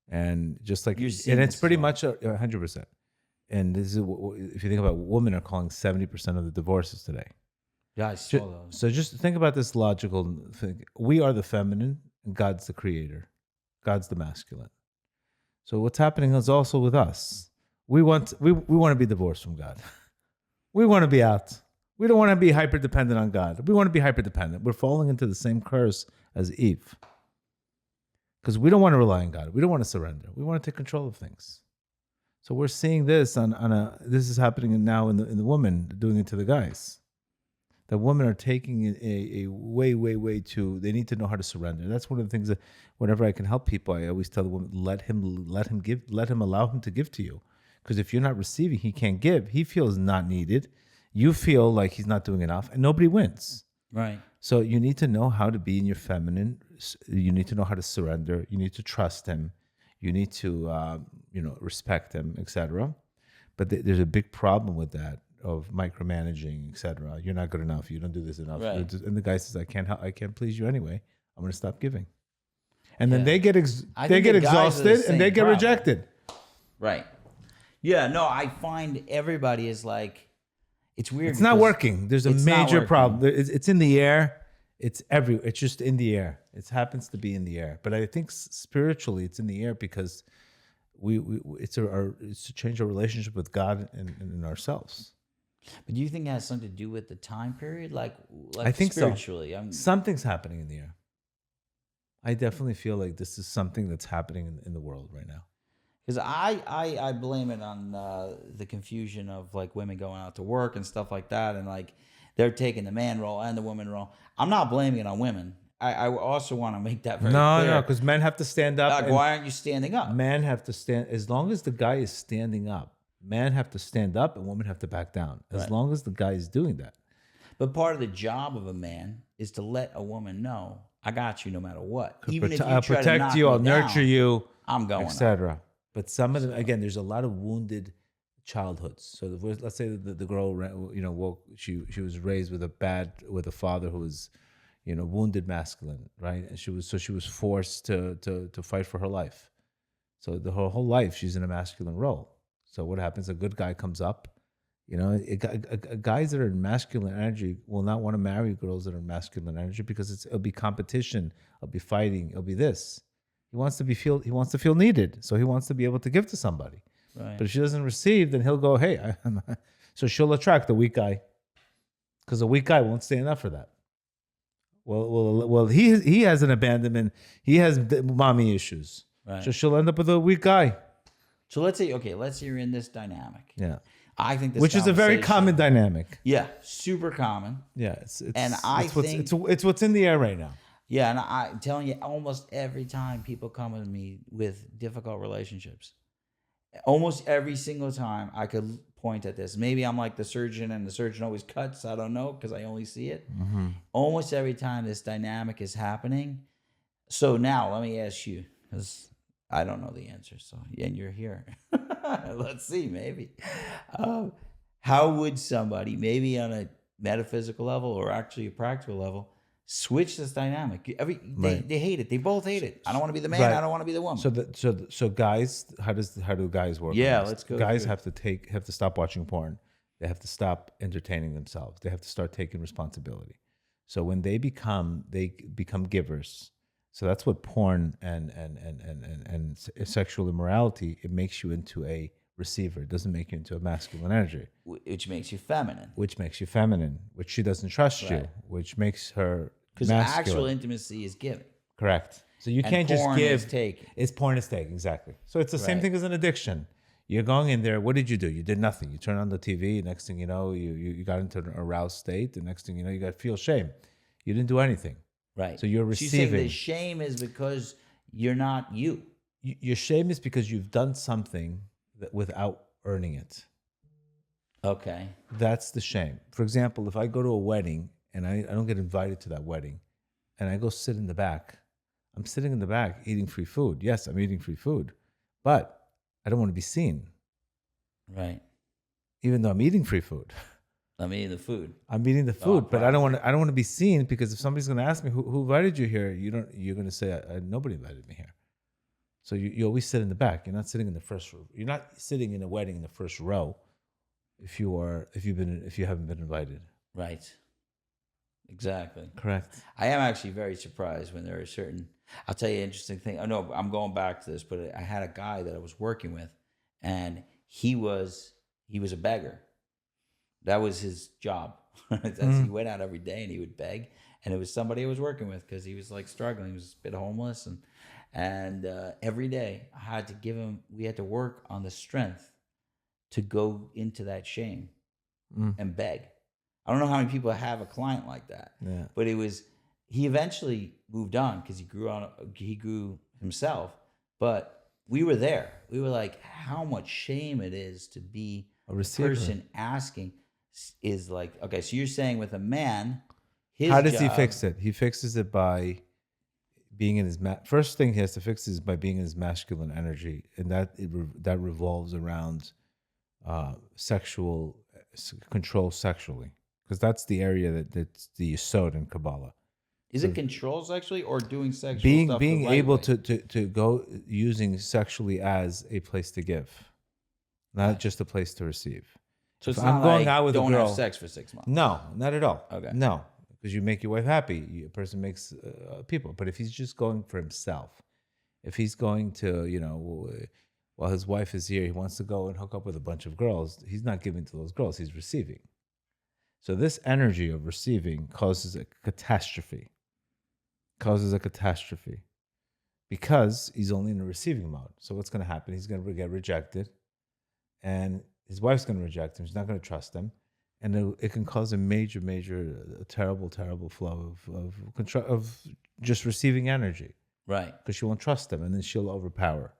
and just like it's pretty much 100%. And this is if you think about women are calling 70% of the divorces today. Yeah, I saw those. So just think about this logical thing. We are the feminine, and God's the creator. God's the masculine. So what's happening is also with us. We want to be divorced from God. We want to be out. We don't want to be hyper dependent on God. We want to be hyper dependent. We're falling into the same curse as Eve. Because we don't want to rely on God. We don't want to surrender. We want to take control of things. So we're seeing this this is happening now in the women doing it to the guys. The women are taking it a way too. They need to know how to surrender. That's one of the things that whenever I can help people, I always tell the woman, let him allow him to give to you. Because if you're not receiving, he can't give. He feels not needed. You feel like he's not doing enough, and nobody wins. Right. So you need to know how to be in your feminine. You need to know how to surrender. You need to trust him. You need to respect him, etc. But there's a big problem with that. Of micromanaging, etc. You're not good enough. You don't do this enough. Right. And the guy says, "I can't please you anyway. I'm going to stop giving." And then they get exhausted and they get rejected. Right. Yeah. No, I find everybody is like, it's weird. It's not working. There's a major problem. It's in the air. It's everywhere. It's just in the air. It happens to be in the air. But I think spiritually, it's in the air because it's to change our relationship with God and ourselves. But do you think it has something to do with the time period? Like I think spiritually, so. Something's happening in the air. I definitely feel like this is something that's happening in the world right now. Because I blame it on the confusion of like women going out to work and stuff like that, and like they're taking the man role and the woman role. I'm not blaming it on women. I also want to make that very clear. No, because men have to stand up. Why aren't you standing up? Men have to stand. As long as the guy is standing up, men have to stand up and women have to back down. As long as the guy is doing that. But part of the job of a man is to let a woman know, I got you no matter what. Even if you I'll try to protect knock you, me I'll nurture down, you, I'm going, etc. But some of them, again, there's a lot of wounded childhoods. So let's say the girl, she was raised with a father who was, wounded masculine, right? And she was forced to fight for her life. So her whole life she's in a masculine role. So what happens? A good guy comes up, guys that are in masculine energy will not want to marry girls that are in masculine energy because it'll be competition, it'll be fighting, it'll be this. He wants to feel needed, so he wants to be able to give to somebody. Right. But if she doesn't receive, then he'll go, hey, so she'll attract the weak guy because the weak guy won't stand up for that. Well, he has an abandonment. He has mommy issues. Right. So she'll end up with a weak guy. So let's say you're in this dynamic. Yeah. I think this which is a very common dynamic. Yeah, super common. Yeah, it's what's in the air right now. Yeah, and I'm telling you, almost every time people come to me with difficult relationships, almost every single time I could point at this. Maybe I'm like the surgeon and the surgeon always cuts. I don't know because I only see it. Mm-hmm. Almost every time this dynamic is happening. So now let me ask you, because I don't know the answer. So, and you're here. Let's see, maybe. How would somebody, maybe on a metaphysical level or actually a practical level, switch this dynamic? They hate it. They both hate it. I don't want to be the man. Right. I don't want to be the woman. So guys, how do guys work? Yeah, let's go. Guys have to stop watching porn. They have to stop entertaining themselves. They have to start taking responsibility. So when they become givers. So that's what porn and sexual immorality, it makes you into a receiver. It doesn't make you into a masculine energy. Which makes you feminine. Which she doesn't trust you, which makes her because actual intimacy is giving. Correct. So you can't just give. Is taking. It's porn is taking, exactly. So it's the same thing as an addiction. You're going in there. What did you do? You did nothing. You turn on the TV. Next thing you know, you got into an aroused state. The next thing you know, you got to feel shame. You didn't do anything. Right. So you're So you're saying receiving. the shame is because you're not you. Your shame is because you've done something that without earning it. Okay. That's the shame. For example, if I go to a wedding and I don't get invited to that wedding and I go sit in the back, I'm sitting in the back eating free food. Yes, I'm eating free food, but I don't want to be seen, Right. even though I'm eating free food. I'm eating the food. I'm eating the food, but I probably. don't want to be seen, because if somebody's going to ask me who invited you here, you're going to say nobody invited me here. So you always sit in the back. You're not sitting in the first row. You're not sitting in a wedding in the first row if you haven't been invited. Right. Exactly. Correct. I am actually very surprised when there are certain. I'll tell you an interesting thing. I know I'm going back to this, but I had a guy that I was working with, and he was a beggar. That was his job. He went out every day and he would beg, and it was somebody I was working with because he was like struggling. He was a bit homeless, and every day I had to give him. We had to work on the strength to go into that shame and beg. I don't know how many people have a client like that. Yeah. But he eventually moved on because he grew himself. But we were there. We were like, how much shame it is to be A receiver. person asking is like, okay, so you're saying with a man, How does he job- fix it? He fixes it by being in his first thing he has to fix is by being in his masculine energy, and that revolves around sexual control sexually, because that's the area that's the yesod in Kabbalah. Is it control sexually or doing sexual Being stuff the right able way? to go using sexually as a place to give, not just a place to receive. So it's If not I'm going like out with a don't girl, have sex for 6 months. no, not at all. Okay. No, because you make your wife happy. A person makes people. But if he's just going for himself, if he's going to, while his wife is here, he wants to go and hook up with a bunch of girls, he's not giving to those girls, he's receiving. So this energy of receiving causes a catastrophe. Because he's only in a receiving mode. So what's going to happen? He's going to get rejected, and his wife's going to reject him. She's not going to trust him. And it can cause a major, terrible flow of control, of just receiving energy, Right. because she won't trust him, and then she'll overpower.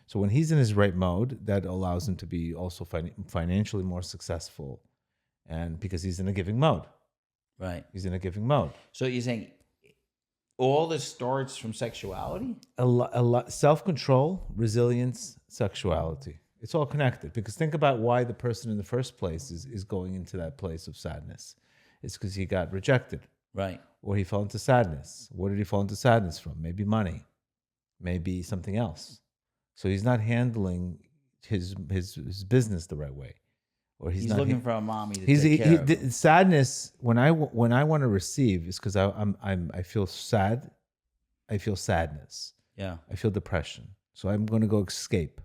So when he's in his right mode, that allows him to be also financially more successful, and because he's in a giving mode. Right. He's in a giving mode. So you're saying all this starts from sexuality? A lot, self-control, resilience, sexuality. It's all connected, because think about why the person in the first place is going into that place of sadness. It's because he got rejected, Right. or he fell into sadness. Where did he fall into sadness from? Maybe money, maybe something else. So he's not handling his business the right way, or he's not looking for a mommy to take care of him. sadness. When I want to receive is because I feel sad. I feel sadness. Yeah. I feel depression. So I'm going to go escape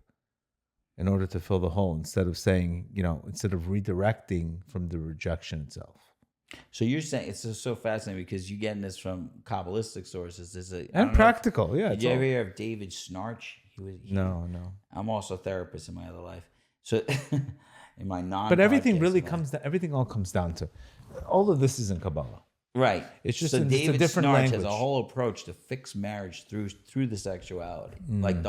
in order to fill the hole, instead of saying, instead of redirecting from the rejection itself. So you're saying it's just so fascinating because you're getting this from Kabbalistic sources. And practical, yeah. Did you ever hear of David Snarch? No. I'm also a therapist in my other life. So in my non. But everything really everything all comes down to, all of this is in Kabbalah. Right. It's just so it's David a different Snarch language. has a whole approach to fix marriage through the sexuality. Like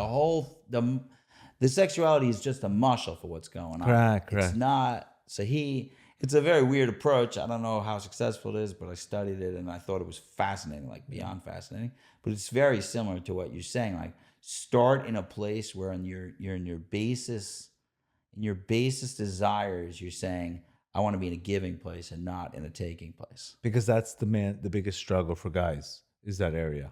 the sexuality is just a muscle for what's going on. Correct. It's not. So it's a very weird approach. I don't know how successful it is, but I studied it and I thought it was fascinating, like beyond fascinating. But it's very similar to what you're saying. Like start in a place where you're in your basis desires, you're saying, I want to be in a giving place and not in a taking place. Because that's the biggest struggle for guys is that area.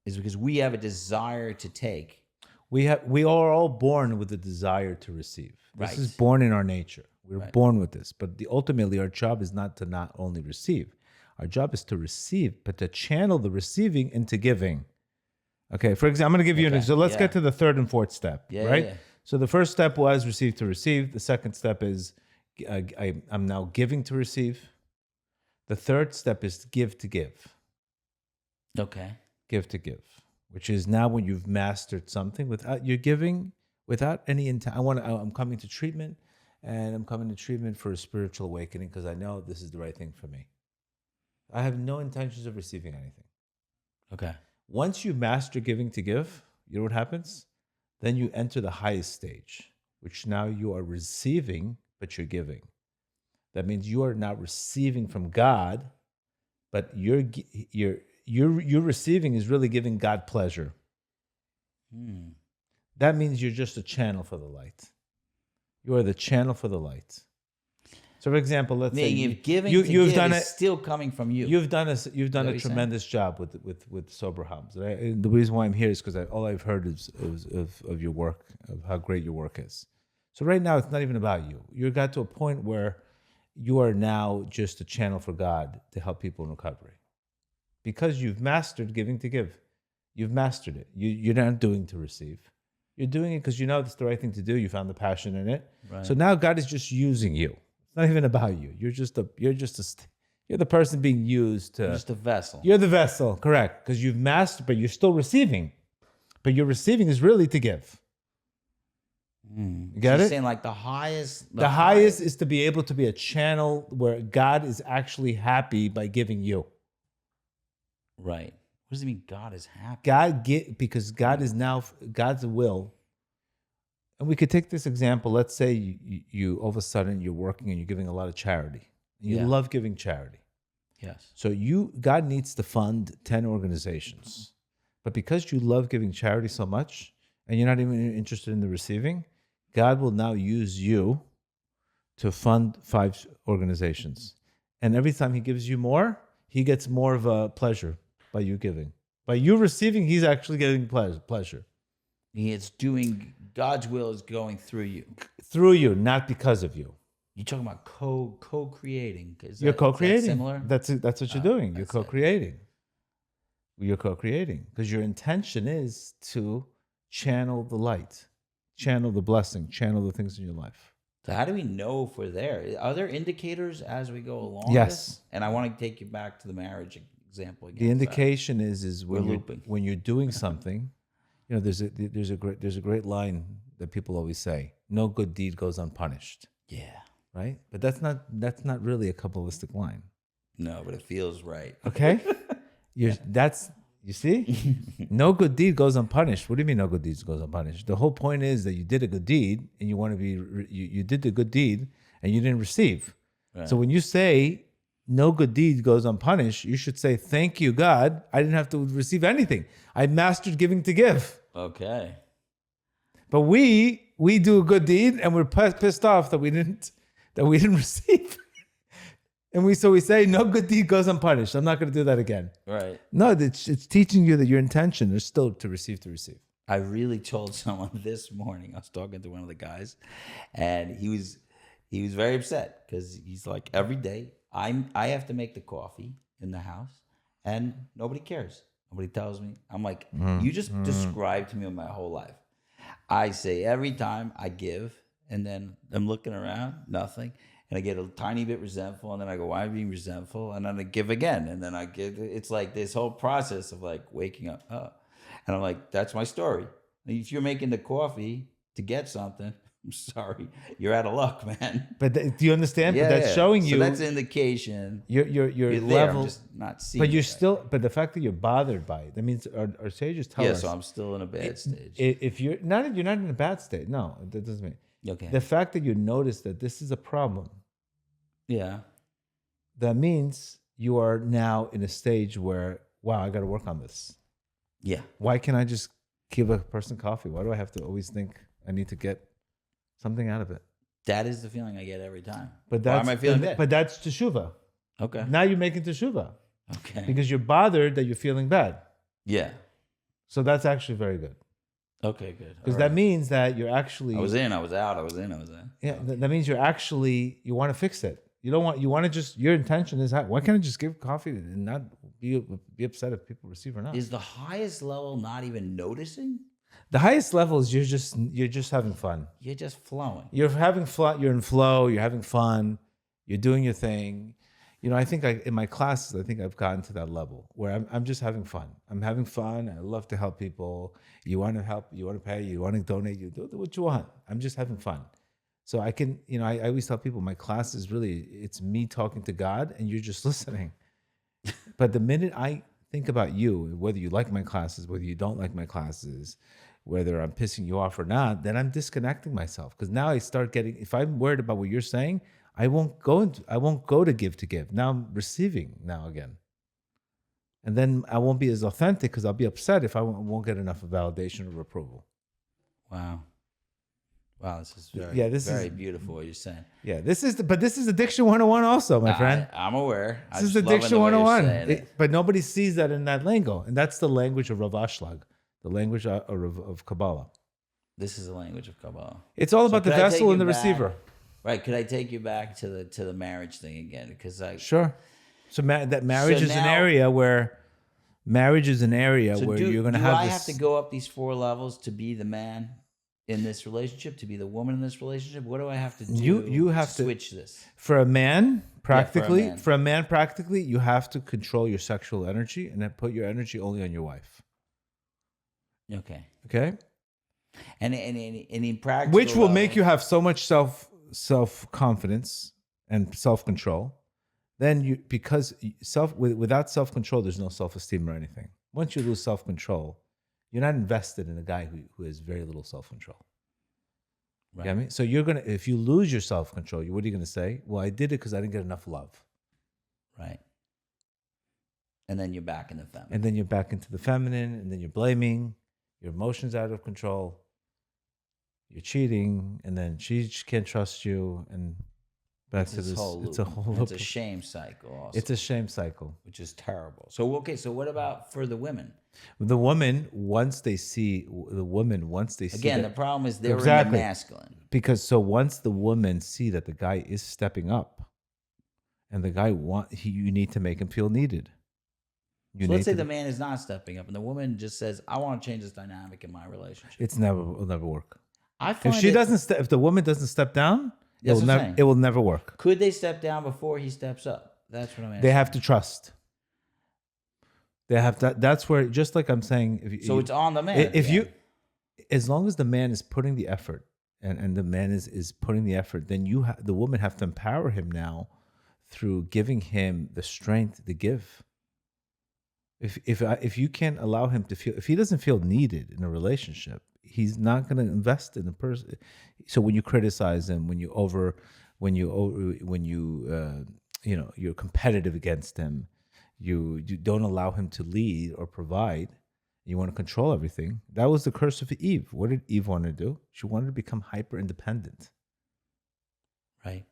Is because we have a desire to take. We are all born with a desire to receive. This is born in our nature. We're born with this. But ultimately, our job is not to not only receive. Our job is to receive, but to channel the receiving into giving. Okay, for example, I'm going to give you an example. So let's get to the third and fourth step, right? Yeah. So the first step was receive to receive. The second step is I'm now giving to receive. The third step is give to give. Okay. Give to give, which is now when you've mastered something you're giving without any intent. I'm coming to treatment, and I'm coming to treatment for a spiritual awakening because I know this is the right thing for me. I have no intentions of receiving anything. Okay. Once you master giving to give, you know what happens? Then you enter the highest stage, which now you are receiving, but you're giving. That means you are not receiving from God, but you're receiving is really giving God pleasure. That means you're just a channel for the light. You are the channel for the light. So, for example, let's say If giving is still coming from you. You've done a tremendous job with sober homes. Right? And the reason why I'm here is because all I've heard is of your work, of how great your work is. So right now, it's not even about you. You got to a point where you are now just a channel for God to help people in recovery, because you've mastered giving to give. You've mastered it. You're not doing to receive. You're doing it because you know it's the right thing to do. You found the passion in it. Right. So now God is just using you. It's not even about you. You're the person being used to. You're just a vessel. You're the vessel, correct? Because you've mastered, but you're still receiving. But your receiving is really to give. You got it? Saying like the highest. The highest is to be able to be a channel where God is actually happy by giving you. Right. What does it mean? God is happy. Because God is now God's will. And we could take this example. Let's say you all of a sudden you're working and you're giving a lot of charity. You love giving charity. Yes. So God needs to fund 10 organizations. But because you love giving charity so much and you're not even interested in the receiving, God will now use you to fund 5 organizations. And every time he gives you more, he gets more of a pleasure by you giving. By you receiving, he's actually getting pleasure. It's doing, God's will is going through you. Through you, not because of you. You're talking about co-creating. You're co-creating. Is that similar? That's what you're doing. You're co-creating. You're co-creating because your intention is to channel the light, channel the blessing, channel the things in your life. So how do we know if we're there? Are there indicators as we go along? Yes. And I want to take you back to the marriage example again. The indication is looping. when you're doing something, you know, there's a great line that people always say: "No good deed goes unpunished." Yeah. Right? But that's not really a Kabbalistic line. No, but it feels right. Okay? You see? No good deed goes unpunished. What do you mean no good deed goes unpunished? The whole point is that you did a good deed and you want to be you did the good deed and you didn't receive. Right. So when you say no good deed goes unpunished, you should say, "Thank you, God. I didn't have to receive anything. I mastered giving to give." Okay. But we do a good deed and we're pissed off that we didn't receive. And we say, no good deed goes unpunished. I'm not going to do that again. Right. No, it's teaching you that your intention is still to receive. I really told someone this morning. I was talking to one of the guys, and he was very upset because he's like, every day I have to make the coffee in the house, and nobody cares. Nobody tells me. I'm like, you just described to me my whole life. I say every time I give, and then I'm looking around, nothing. And I get a tiny bit resentful, and then I go, why am I being resentful? And then I give again, and then I give. It's like this whole process of like waking up. And I'm like, that's my story. If you're making the coffee to get something, I'm sorry, you're out of luck, man. But do you understand? Yeah, but that's showing you. So that's an indication. Your you're level, there, I'm just not seeing. But you're still. But the fact that you're bothered by it, that means our sages tell us. Yeah, so I'm still in a bad stage. If you're not in a bad state, no, that doesn't mean. Okay. The fact that you notice that this is a problem. Yeah. That means you are now in a stage where, wow, I got to work on this. Yeah. Why can't I just give a person coffee? Why do I have to always think I need to get something out of it? That is the feeling I get every time. But why am I feeling bad? But that's teshuva. Okay. Now you're making teshuva. Okay. Because you're bothered that you're feeling bad. Yeah. So that's actually very good. Okay, good. Because that means that you're actually. I was in, I was out, I was in, I was in. Yeah, that means you want to fix it. You want to just, your intention is, why can't I just give coffee and not be upset if people receive or not? Is the highest level not even noticing? The highest level is you're just having fun. You're just flowing. You're having fun. You're in flow. You're having fun. You're doing your thing. I think in my classes, I think I've gotten to that level where I'm just having fun. I'm having fun. I love to help people. You want to help, you want to pay, you want to donate, you do what you want. I'm just having fun. So I can, I always tell people my class is really, it's me talking to God and you're just listening. But the minute I think about you, whether you like my classes, whether you don't like my classes, whether I'm pissing you off or not, then I'm disconnecting myself. Because now I start getting, if I'm worried about what you're saying, I won't go to give. Now I'm receiving now again. And then I won't be as authentic because I'll be upset if I won't get enough validation or approval. Wow. Wow, this is very beautiful what you're saying. Yeah, this is Addiction 101 also, my friend. I'm aware. This is Addiction 101. But nobody sees that in that lingo. And that's the language of Rav Ashlag, the language of Kabbalah. This is the language of Kabbalah. It's all about the vessel and the receiver. Right. Could I take you back to the marriage thing again? Because Sure. So that marriage is an area where you're going to have. Do I have to go up these 4 levels to be the man in this relationship, to be the woman in this relationship? What do I have to do? You have to switch this. For a man, practically, you have to control your sexual energy and then put your energy only on your wife. Okay. Okay. And in practice, which will make you have so much self-confidence and self-control. Then without self-control, there's no self-esteem or anything. Once you lose self-control, you're not invested in a guy who has very little self-control. Right. You know what I mean? So if you lose your self-control, what are you going to say? Well, I did it because I didn't get enough love. Right. And then you're back in the feminine. And then you're back into the feminine, and then you're blaming, your emotions out of control, you're cheating, and then she can't trust you, and back to this. It's a shame cycle also. It's a shame cycle. Which is terrible. So, okay, so what about for the women? The woman, once they see. Again, the problem is they're in the masculine. Because once the women see that the guy is stepping up, and the guy you need to make him feel needed. So let's say the man is not stepping up, and the woman just says, "I want to change this dynamic in my relationship." It'll never work. I find if the woman doesn't step down, it will never work. Could they step down before he steps up? That's what I'm asking. They have to trust. They have to. That's where, just like I'm saying, it's on the man. As long as the man is putting the effort, and the man is putting the effort, then the woman have to empower him now through giving him the strength to give. If you can't allow him to feel, if he doesn't feel needed in a relationship, he's not going to invest in the person. So when you criticize him, you're competitive against him, you don't allow him to lead or provide. You want to control everything. That was the curse of Eve. What did Eve want to do? She wanted to become hyper independent. Right.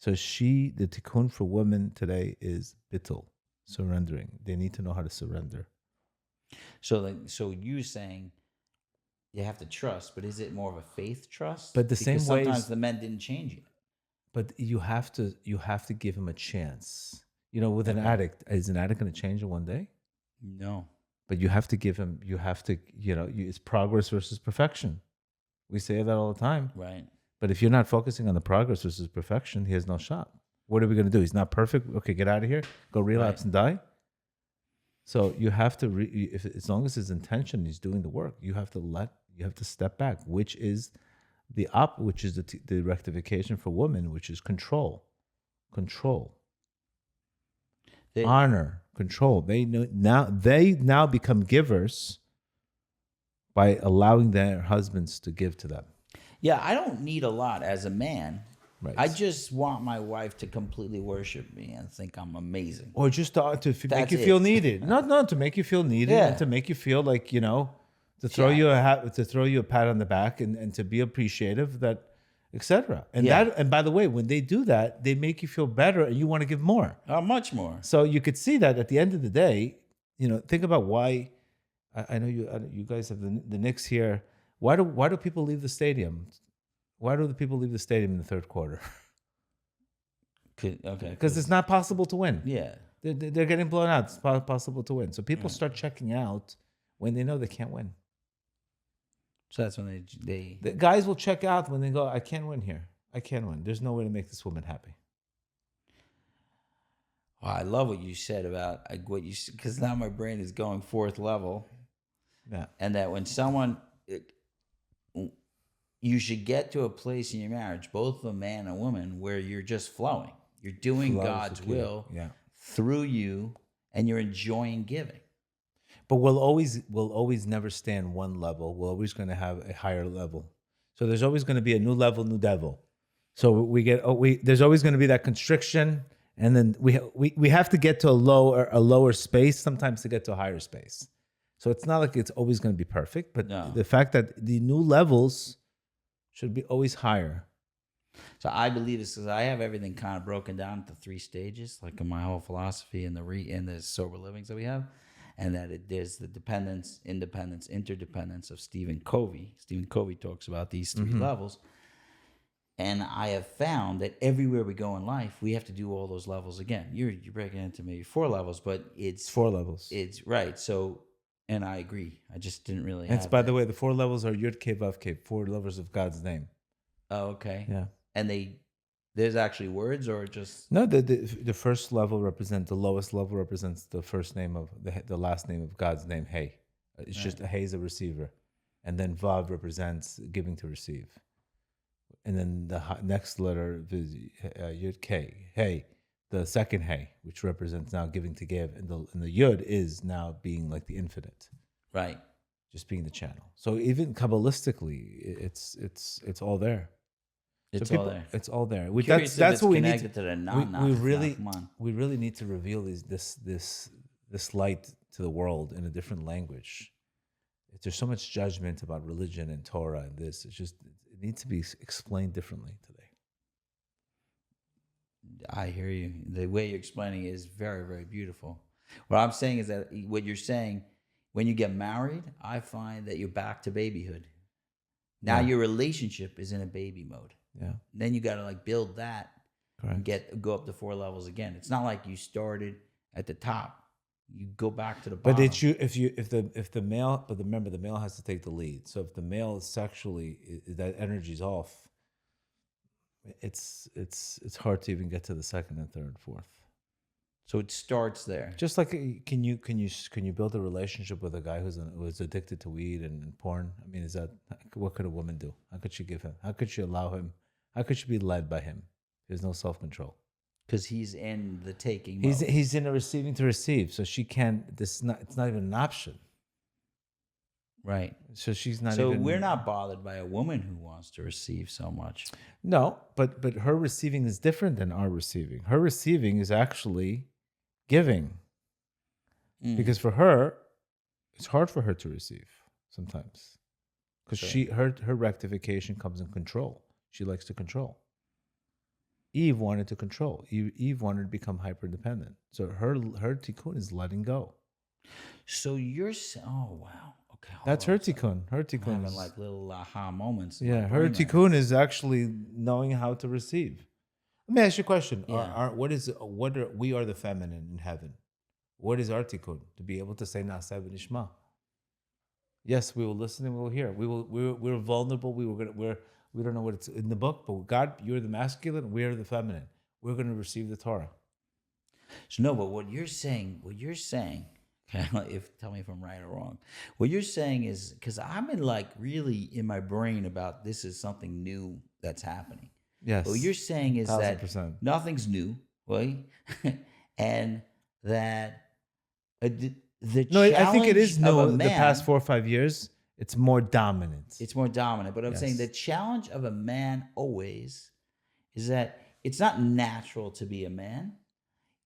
So the tikkun for women today is bittul. Surrendering. They need to know how to surrender. So you're saying you have to trust, but is it more of a faith trust? But sometimes the men didn't change it. But you have to give him a chance. With an addict, is an addict going to change in one day? No. But you have to give him. You have to. It's progress versus perfection. We say that all the time. Right. But if you're not focusing on the progress versus perfection, he has no shot. What are we going to do? He's not perfect. Okay, get out of here. Go relapse and die. So you have to, as long as his intention is doing the work, you have to step back, which is the rectification for women, which is control, honor, control. They now become givers by allowing their husbands to give to them. Yeah, I don't need a lot as a man. Right. I just want my wife to completely worship me and think I'm amazing. Or just to make you feel needed. No, to make you feel needed and to make you feel like, to throw you a pat on the back and to be appreciative, that, etc. And by the way, when they do that, they make you feel better and you want to give more. Much more. So you could see that at the end of the day, think about why. I know you guys have the Knicks here. Why do people leave the stadium? Why do the people leave the stadium in the third quarter? Okay. Because it's not possible to win. Yeah. They're getting blown out. It's possible to win. So people start checking out when they know they can't win. So that's when they... The guys will check out when they go, I can't win here. I can't win. There's no way to make this woman happy. Oh, I love what you said about what you, because now my brain is going fourth level, Yeah. and that when someone, you should get to a place in your marriage, both a man and a woman, where you're just flowing. You're doing Flow is the God's key. will Yeah. through you, and you're enjoying giving. But we'll always never stay on one level. We're always going to have a higher level. So there's always going to be a new level, new devil. So there's always going to be that constriction, and then we have to get to a lower space sometimes to get to a higher space. So it's not like it's always going to be perfect, but No. the fact that the new levels should be always higher. So I believe this because I have everything kind of broken down into 3 stages, like in my whole philosophy and the sober livings that we have, and that there's the dependence, independence, interdependence of Stephen Covey. Stephen Covey talks about these 3 levels, and I have found that everywhere we go in life, we have to do all those levels again. You're breaking into maybe 4 levels, but it's 4 levels. It's right. So, and I agree. I just didn't really. And by the way, the 4 levels are Yud Kei Vav Kei, 4 levels of God's name. Oh, okay. Yeah. And there's actually words, or just no. The first level represents the lowest level represents the first name of the last name of God's name. Hey, it's Right. just a Hey is a receiver, and then Vav represents giving to receive, and then the next letter is Yud Kei. Hey, the second Hey, which represents now giving to give, and the Yud is now being like the infinite, right. just being the channel. So even Kabbalistically, it's all there. It's So all there. It's all there. Curious if That's it's what we need. connected to the non-non. We really need to reveal this light to the world in a different language. There's so much judgment about religion and Torah and this. It needs to be explained differently today. I hear you. The way you're explaining it is very, very beautiful. What I'm saying is that what you're saying, when you get married, I find that you're back to babyhood. Now Yeah. your relationship is in a baby mode. Yeah, Then you got to like build that and correct. go up to 4 levels again. It's not like you started at the top. You go back to the But bottom. if the male, but remember the male has to take the lead. So if the male is sexually that energy's off, it's hard to even get to the second and third and fourth. So it starts there. Just like can you build a relationship with a guy who's addicted to weed and porn? I mean, what could a woman do? How could she give him? How could she allow him? How could she be led by him? There's no self-control. Because he's in the taking mode. He's in a receiving to receive, so she can't. It's not even an option. Right. So she's not. So even, we're not bothered by a woman who wants to receive so much. No, but her receiving is different than our receiving. Her receiving is actually giving, because for her, it's hard for her to receive sometimes, because her rectification comes in control. She likes to control. Eve wanted to control. Eve wanted to become hyper dependent. So her tikkun is letting go. So you're saying, oh wow, okay. That's her tikkun. Her I'm tikkun having is like little aha moments. in yeah. my Her brain right now. tikkun is actually knowing how to receive. Let me ask you a question. Yeah. We are the feminine in heaven. What is our tikkun? To be able to say Na'aseh v'nishma. Yes, we will listen and we will hear. We're vulnerable. We don't know what it's in the book, but God, you're the masculine. We are the feminine. We're going to receive the Torah. So no, but what you're saying, okay, tell me if I'm right or wrong. What you're saying is, because I'm really in my brain about this is something new that's happening. Yes. What you're saying is that 1000%. nothing's new, right? And that the No, I think it is challenge of new. a The man- past 4 or 5 years, it's more dominant. It's more dominant. But I'm saying the challenge of a man always is that it's not natural to be a man.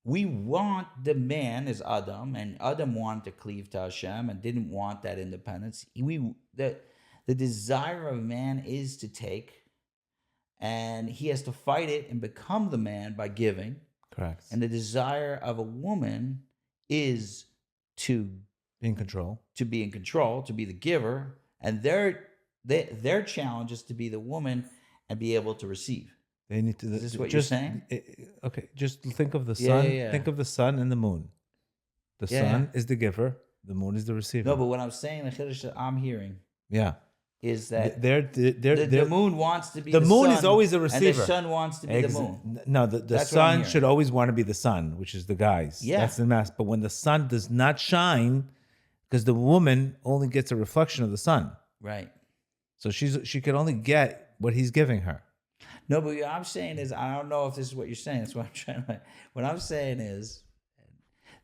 We want the man as Adam, and Adam wanted to cleave to Hashem and didn't want that independence. The desire of a man is to take, and he has to fight it and become the man by giving. Correct. And the desire of a woman is to be in control. To be in control, to be the giver, and their challenge is to be the woman and be able to receive. They need to. Is this what you're saying? Okay, just think of the sun. Yeah. Think of the sun and the moon. The sun is the giver. The moon is the receiver. No, but what I'm saying, the chiddush that I'm hearing, yeah, is that they're the moon wants to be the moon sun, is always a and receiver. the sun wants to be the moon. No, the That's what I'm sun hearing. should always want to be the sun, which is the guys. Yeah. That's the mass. But when the sun does not shine, because the woman only gets a reflection of the sun, Right. so she can only get what he's giving her. No, but what I'm saying is, I don't know if this is what you're saying. That's what I'm trying to. What I'm saying is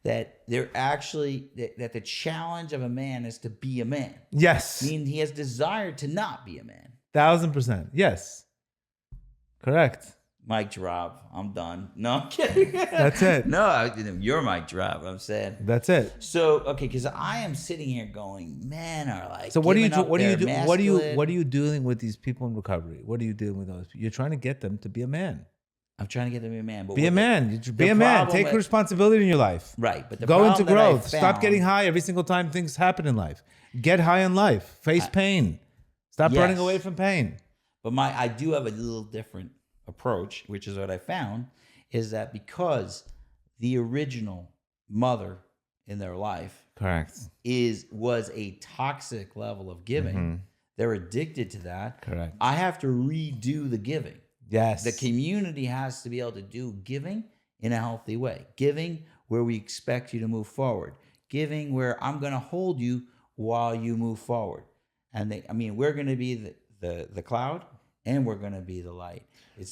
that they're actually that the challenge of a man is to be a man. Yes, Meaning he has desire to not be a man. 1000%. Yes, correct. Mic drop. I'm done. No, I'm kidding. That's it. No, you're mic drop. I'm saying. That's it. So okay, because I am sitting here going, men are like. So what do you do? giving up What do you their do? masculine- What are you doing with these people in recovery? What are you doing with those? You're trying to get them to be a man. I'm trying to get them to be a man. But Be a what man. Be a man. problem Take is- responsibility in your life. Right, but the Go into problem that I growth. Stop found- getting high every single time things happen in life. Get high in life. Face pain. Stop running Yes. away from pain. But I do have a little different approach, which is what I found, is that because the original mother in their life Correct. was a toxic level of giving, they're addicted to that. Correct. I have to redo the giving. Yes. The community has to be able to do giving in a healthy way. Giving where we expect you to move forward. Giving where I'm going to hold you while you move forward. And we're going to be the cloud and we're going to be the light.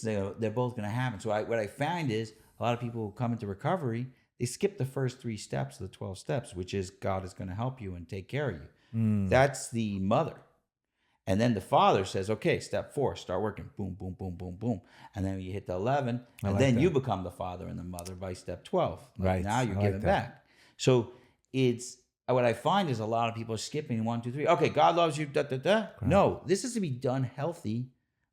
They're both going to happen. So what I find is a lot of people who come into recovery, they skip the first 3 steps of the 12 steps, which is God is going to help you and take care of you. That's the mother. And then the father says, okay, step 4, start working. Boom, boom, boom, boom, boom. And then you hit the 11, and like then that. you become the father and the mother by step 12. Right. Now you're I like giving that. back. So what I find is a lot of people are skipping 1, 2, 3. Okay, God loves you, da, da, da. No, this is to be done healthy.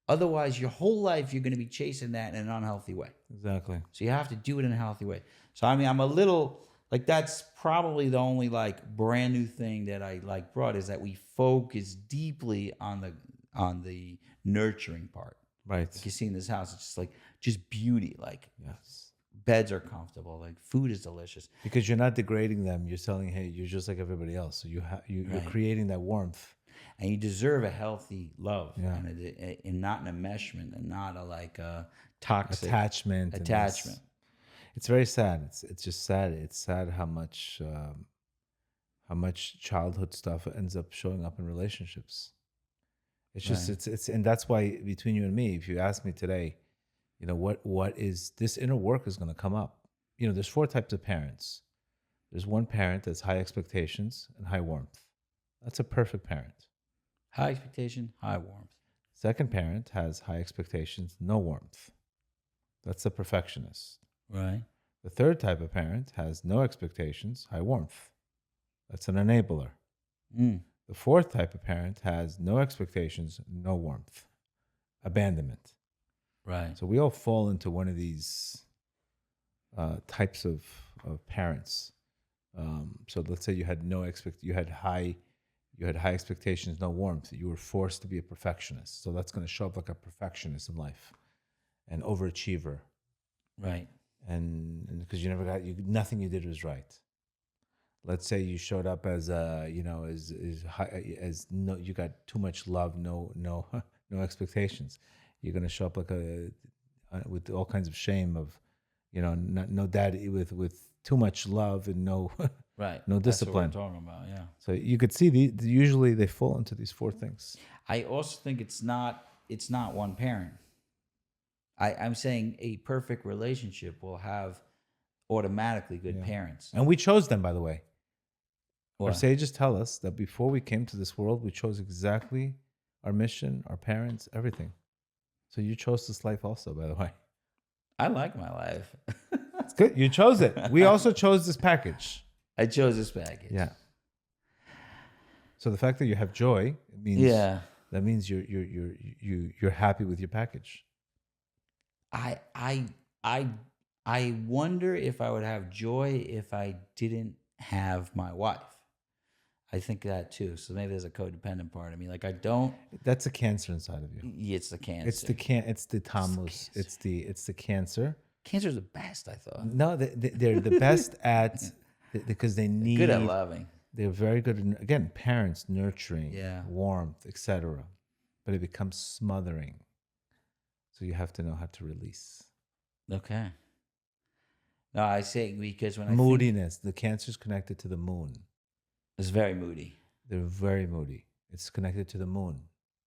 Otherwise, your whole life, you're going to be chasing that in an unhealthy way. Exactly. So you have to do it in a healthy way. So, I'm a little, that's probably the only, brand new thing that I, brought is that we focus deeply on the nurturing part. Right. Like you see in this house, it's just beauty. Yes. Beds are comfortable. Food is delicious. Because you're not degrading them. You're telling, hey, you're just like everybody else. So you're Right. creating that warmth. And you deserve a healthy love. Yeah. And not an enmeshment and not a toxic Attachment. and attachment. It's very sad. It's just sad. It's sad how much childhood stuff ends up showing up in relationships. It's just Right. it's and that's why between you and me, if you ask me today, what is this inner work is going to come up. There's 4 types of parents. There's one parent that's high expectations and high warmth. That's a perfect parent. High expectation, high warmth. Second parent has high expectations, no warmth. That's a perfectionist. Right. The third type of parent has no expectations, high warmth. That's an enabler. The fourth type of parent has no expectations, no warmth. Abandonment. Right. So we all fall into one of these types of parents. So let's say you had high expectations, no warmth. You were forced to be a perfectionist. So that's going to show up like a perfectionist in life, an overachiever. Right. And because you never nothing you did was right. Let's say you showed up as you got too much love, no expectations. You're going to show up with all kinds of shame of, no daddy with too much love and no Right. no That's discipline. what we're talking about, yeah. So you could see usually they fall into these 4 things. I also think it's not one parent. I'm saying a perfect relationship will have automatically good parents. And we chose them, by the way. Our What? sages tell us that before we came to this world, we chose exactly our mission, our parents, everything. So you chose this life also, by the way. I like my life. It's good. You chose it. We also chose this package. I chose this package. Yeah. So the fact that you have joy, it means that means you're happy with your package. I wonder if I would have joy if I didn't have my wife. I think that too. So maybe there's a codependent part of me. I don't. That's a cancer inside of you. It's the cancer. It's the tammuz. It's the cancer. Cancer's the best, I thought. No, they're the best at because they need Good at loving. They're very good in, again, parents, nurturing, Yeah. warmth, etc. But it becomes smothering. So you have to know how to release. Okay. No, I say because when I think Moodiness. The Cancer's connected to the moon. it's very moody. They're very moody. It's connected to the moon.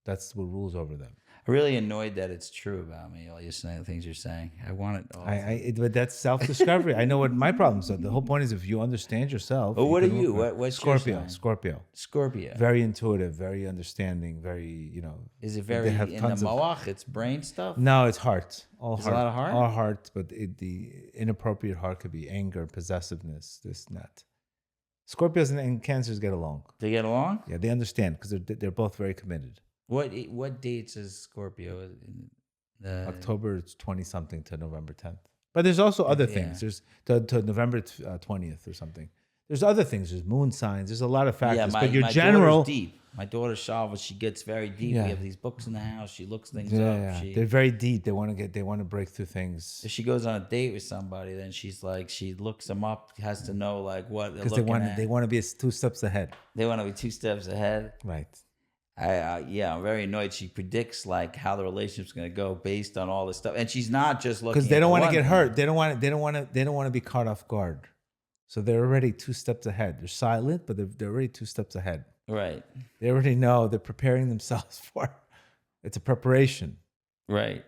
That's what rules over them. I'm really annoyed that it's true about me. All you're saying, the things you're saying. I want it all. But that's self-discovery. I know what my problems are. The whole point is if you understand yourself. But what are can you? work on it. What's your Scorpio? sign? Scorpio. Scorpio. Very intuitive, very understanding, very, Is it they very have in the tons of- moach? It's brain stuff? No, it's heart. All There's a heart. lot of heart? All heart, but the inappropriate heart could be anger, possessiveness, this and that. Scorpios and Cancers get along. They get along? Yeah, they understand because they're both very committed. What dates is Scorpio? In the October 20 something to November 10th. But there's also other Yeah. things. There's to November 20th or something. There's other things. There's moon signs. There's a lot of factors. Yeah, but your my general, daughter's deep. My daughter Shalva, she gets very deep. Yeah. We have these books in the house. She looks things yeah, up. yeah. She, They're very deep. They want to break through things if she goes on a date with somebody, then she's like, she looks them up, has to know like what they're because they looking at. they want to be 2 steps ahead. They want to be 2 steps ahead. Right. I'm very annoyed. She predicts like how the relationship's going to go based on all this stuff, and she's not just looking Because they at don't the want to one get thing. hurt. They don't want to be caught off guard. So they're already 2 steps ahead. They're silent, but they're already 2 steps ahead. Right, They already know. They're preparing themselves for. It's a preparation. right.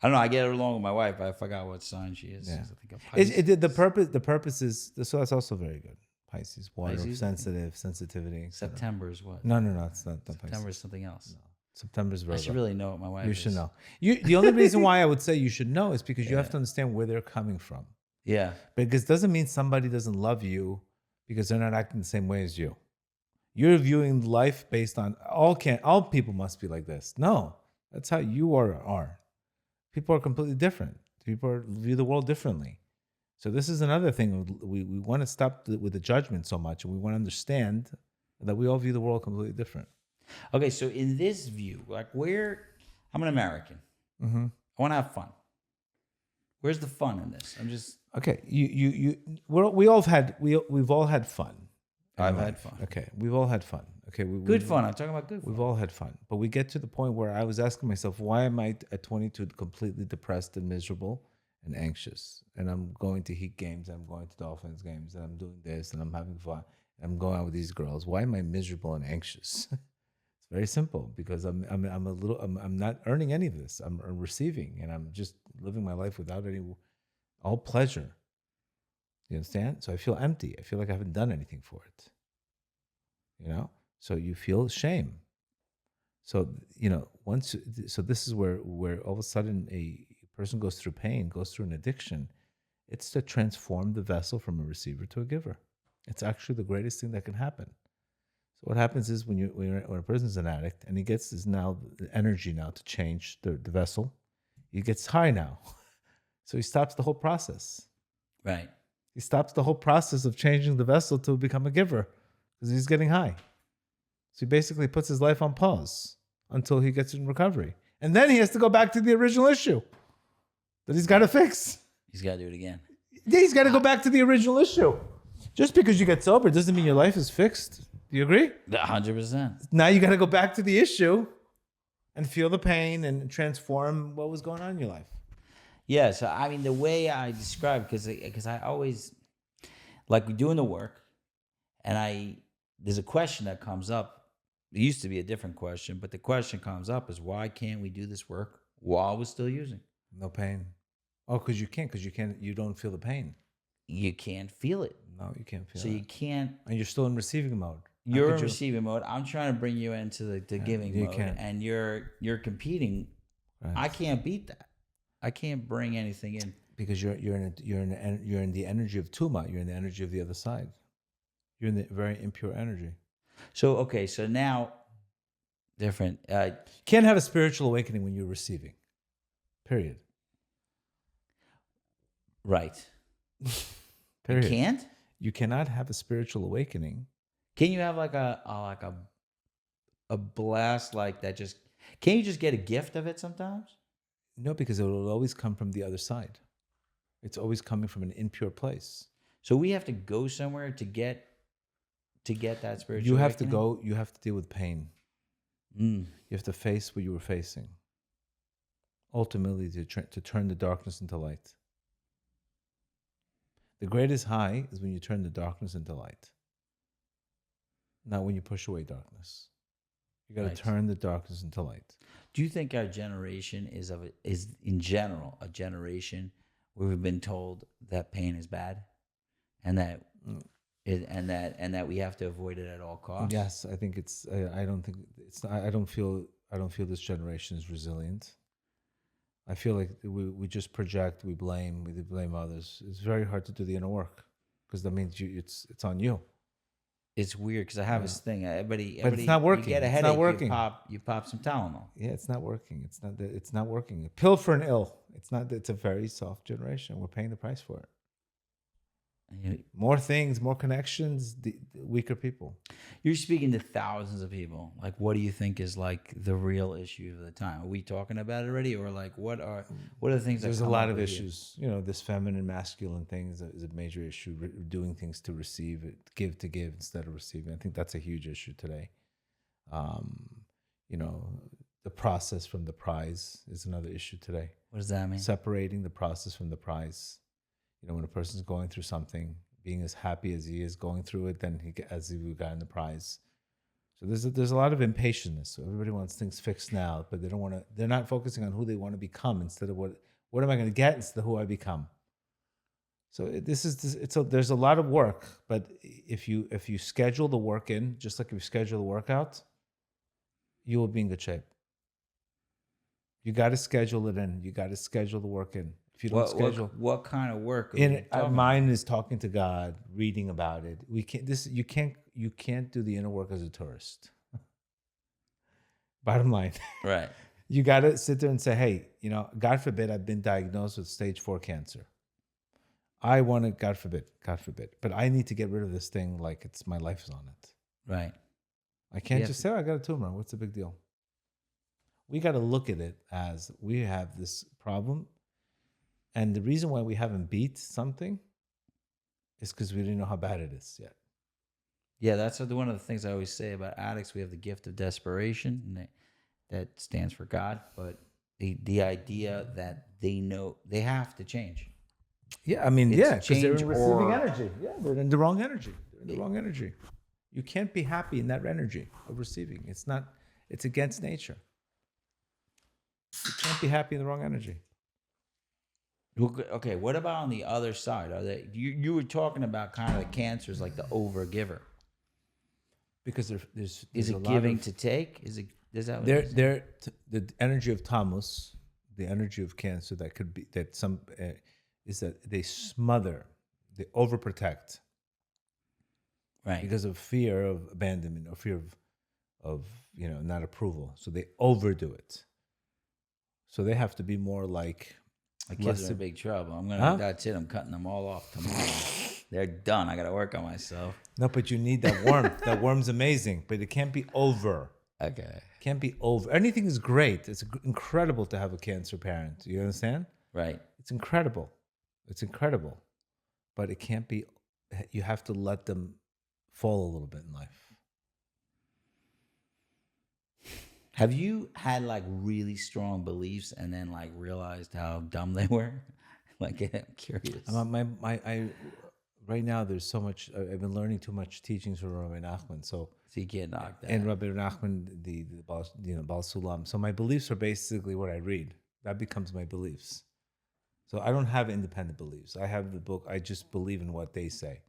I don't know. I get along with my wife, but I forgot what sign she is. Yeah. I think a Pisces. The purpose is so that's also very good. Pisces, water, Pisces? sensitivity. etc. September is what? No, it's not. September is something else. September's I Virgo. should really know what my wife You is. should know. The only reason why I would say you should know is because you have to understand where they're coming from. Yeah. Because it doesn't mean somebody doesn't love you because they're not acting the same way as you. You're viewing life based on all people must be like this. No, that's how you are. People are completely different. People view the world differently. So this is another thing. We want to stop with the judgment so much, and we want to understand that we all view the world completely different. Okay, so in this view, like I'm an American. Mm-hmm. I want to have fun. Where's the fun in this? I'm just. Okay, we've all had fun. I've had fun. Okay, we've all had fun. Okay, Good fun. I'm talking about good fun. We've all had fun, but we get to the point where I was asking myself, why am I at 22 completely depressed and miserable and anxious? And I'm going to Heat games, I'm going to Dolphins games, and I'm doing this, and I'm having fun. I'm going out with these girls. Why am I miserable and anxious? It's very simple because I'm not earning any of this. I'm receiving, and I'm just living my life without all pleasure. You understand? So I feel empty. I feel like I haven't done anything for it. So you feel shame. So so this is where all of a sudden a person goes through pain, goes through an addiction. It's to transform the vessel from a receiver to a giver. It's actually the greatest thing that can happen. So what happens is when a person's an addict and he gets the energy to change the vessel, he gets high now. So he stops the whole process. Right. He stops the whole process of changing the vessel to become a giver because he's getting high. So he basically puts his life on pause until he gets in recovery. And then he has to go back to the original issue that he's got to fix. He's got to do it again. Yeah, he's got to go back to the original issue. Just because you get sober doesn't mean your life is fixed. Do you agree? 100%. Now you got to go back to the issue and feel the pain and transform what was going on in your life. Yeah, so I mean, the way I describe, because I always, like, we're doing the work, and there's a question that comes up. It used to be a different question, but the question comes up is, why can't we do this work while we're still using? No pain. Oh, because you don't feel the pain. You can't feel it. No, you can't feel it. So you can't. And you're still in receiving mode. You're in receiving mode. I'm trying to bring you into the giving mode, can't. and you're competing. Right. I can't beat that. I can't bring anything in Because you're in the energy of Tuma. You're in the energy of the other side. You're in the very impure energy. So okay, so now different. Can't have a spiritual awakening when you're receiving. Period. Right. Period. You can't. You cannot have a spiritual awakening. Can you have like a blast like that? Can you just get a gift of it sometimes? No, because it will always come from the other side. It's always coming from an impure place. So we have to go somewhere to get to get that spiritual You have to awakening? go. You have to deal with pain. Mm. You have to face what you were facing. Ultimately, to turn the darkness into light. The greatest high is when you turn the darkness into light. Not when you push away darkness. You got to Right. turn the darkness into light. Do you think our generation is in general a generation where we've been told that pain is bad, and that and that we have to avoid it at all costs? Yes, I think it's. I don't think it's. I don't feel. I don't feel this generation is resilient. I feel like we just project, we blame others. It's very hard to do the inner work because that means it's on you. It's weird because I have this thing. But it's not working. You get a It's headache, not working. you pop some Tylenol. Yeah, it's not working. It's not working. A pill for an ill. It's not. It's a very soft generation. We're paying the price for it. And More things, more connections, the weaker people. you're speaking to thousands of people. Like, what do you think is like the real issue of the time? Are we talking about it already, or like what are the things? There's that a come lot up of with you? issues. You know, this feminine, masculine thing is a major issue. Doing things to receive it, give to give instead of receiving. I think that's a huge issue today. You know, the process from the prize is another issue today. What does that mean? Separating the process from the prize. You know, when a person's going through something, being as happy as he is going through it, then as he got in the prize. So there's a lot of impatience. So everybody wants things fixed now, but they don't want to. They're not focusing on who they want to become instead of what am I going to get instead of who I become. So there's a lot of work, but if you schedule the work in, just like if you schedule the workout, you will be in good shape. You got to schedule it in. You got to schedule the work in. If you don't schedule, what kind of work? Are in we talking mine is talking to God, reading about it. You can't do the inner work as a tourist. Bottom line, about? Right. you got to sit there and say, hey, you know, God forbid I've been diagnosed with stage 4 cancer. I want to, God forbid, but I need to get rid of this thing like it's my life is on it. Right. I can't Yeah. just say, oh, I got a tumor. What's the big deal? We got to look at it as we have this problem. And the reason why we haven't beat something is because we didn't know how bad it is yet. Yeah, that's one of the things I always say about addicts. We have the gift of desperation, and that stands for God. But the idea that they know they have to change. Yeah, I mean, It's yeah, because they're change in receiving or- energy. Yeah, they're in the wrong energy. They're in the wrong energy. You can't be happy in that energy of receiving. It's against nature. You can't be happy in the wrong energy. Okay, what about on the other side? Are they? You were talking about kind of the cancers, like the over giver. Because there's Is a it lot giving of, to take? Is that what it is? the energy of Tammuz, the energy of cancer that could be that some is that they smother, they overprotect Right. because of fear of abandonment or fear of not approval. So they overdo it. So they have to be more like My kids less are in of- big trouble. Huh? That's it. I'm cutting them all off tomorrow. They're done. I got to work on myself. No, but you need that warmth. That warmth's amazing, but it can't be over. Okay. Can't be over. Anything is great. It's incredible to have a cancer parent. You understand? Right. It's incredible. It's incredible. But it can't be, you have to let them fall a little bit in life. Have you had like really strong beliefs and then like realized how dumb they were? Like, I'm curious. Right now, there's so much, I've been learning too much teachings from Rabbi Nachman. So you get knocked out. and Rabbi Nachman, the Baal Sulam. So my beliefs are basically what I read. That becomes my beliefs. So I don't have independent beliefs. I have the book. I just believe in what they say.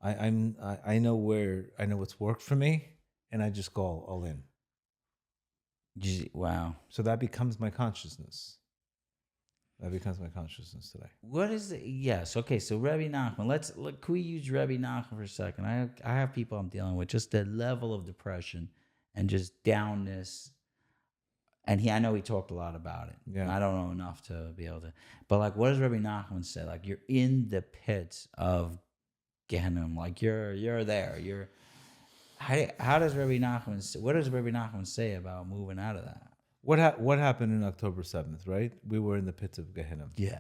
I know what's worked for me, and I just go all in. Wow. So that becomes my consciousness. That becomes my consciousness today. What is it? Yes. Okay. So Rebbe Nachman. Can we use Rebbe Nachman for a second? I have people I'm dealing with, just the level of depression and just downness. And I know he talked a lot about it. Yeah. I don't know enough to be able to. But like, what does Rebbe Nachman say? Like, you're in the pits of Gehenna. Like you're there. How does Rebbe Nachman say? What does Rebbe Nachman say about moving out of that? What happened in October 7th, right? We were in the pits of Gehenna. Yeah.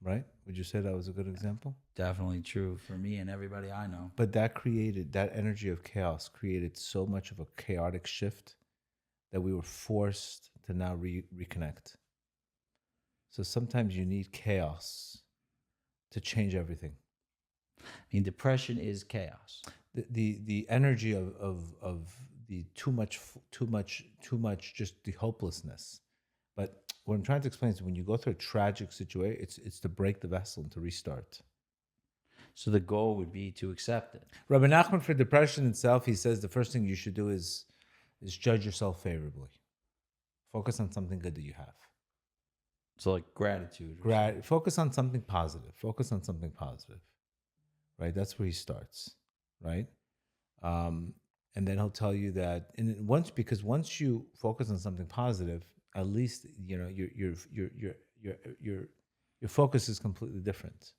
right? Would you say that was a good example? Definitely true for me and everybody I know. But that energy of chaos created so much of a chaotic shift that we were forced to now reconnect. So sometimes you need chaos to change everything. I mean, depression is chaos. The energy of the too much just the hopelessness. But what I'm trying to explain is when you go through a tragic situation, it's to break the vessel and to restart. So the goal would be to accept it. Rabbi Nachman, for depression itself, he says the first thing you should do is judge yourself favorably. Focus on something good that you have. So like gratitude. Focus on something positive. Focus on something positive. Right? That's where he starts. Right? And then he'll tell you that because once you focus on something positive, at least your focus is completely different.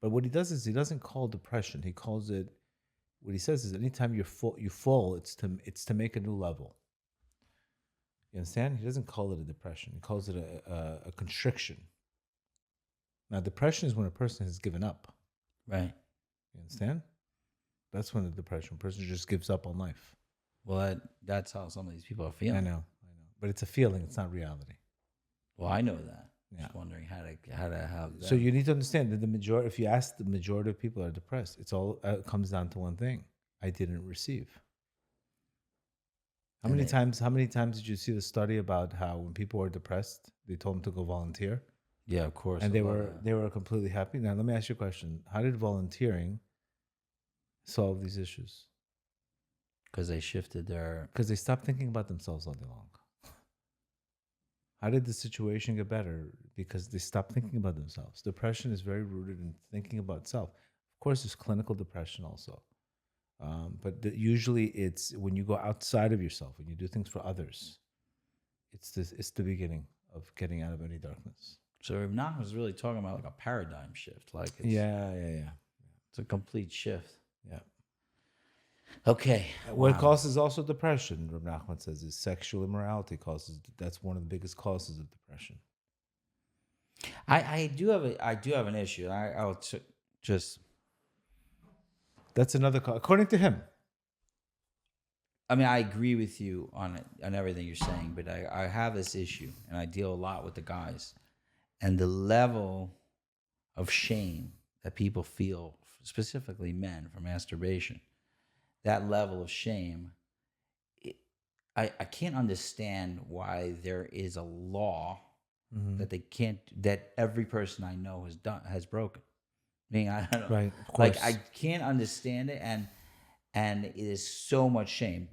But what he does is he doesn't call depression. He calls it. What he says is anytime you fall, it's to make a new level. You understand? He doesn't call it a depression. He calls it a constriction. Now, depression is when a person has given up. Right. You understand? That's when the depression. A person just gives up on life. Well, that's how some of these people are feeling. I know. But it's a feeling. It's not reality. Well, I know that. Yeah. Just wondering how to have that. So you need to understand that if you ask the majority of people are depressed, it comes down to one thing: I didn't receive. How many times did you see the study about how when people were depressed, they told them to go volunteer? Yeah, of course. And they were completely happy. Now let me ask you a question: how did volunteering solve these issues? Because they shifted because they stopped thinking about themselves all day long. How did the situation get better? Because they stopped thinking about themselves. Depression is very rooted in thinking about self. Of course, there's clinical depression also. But usually it's when you go outside of yourself, when you do things for others, it's the beginning of getting out of any darkness. So Rabbi was really talking about like a paradigm shift. Like Yeah. It's a complete shift. Yeah. Okay. What causes also depression, Rabbi Nachman says, is sexual immorality that's one of the biggest causes of depression. I do have an issue. I'll just. That's another according to him. I mean, I agree with you on everything you're saying, but I have this issue, and I deal a lot with the guys, and the level of shame that people feel, specifically men, for masturbation. That level of shame, I can't understand why there is a law that every person I know has broken. I mean, I don't know. Right, of course. Like I can't understand it, and it is so much shame.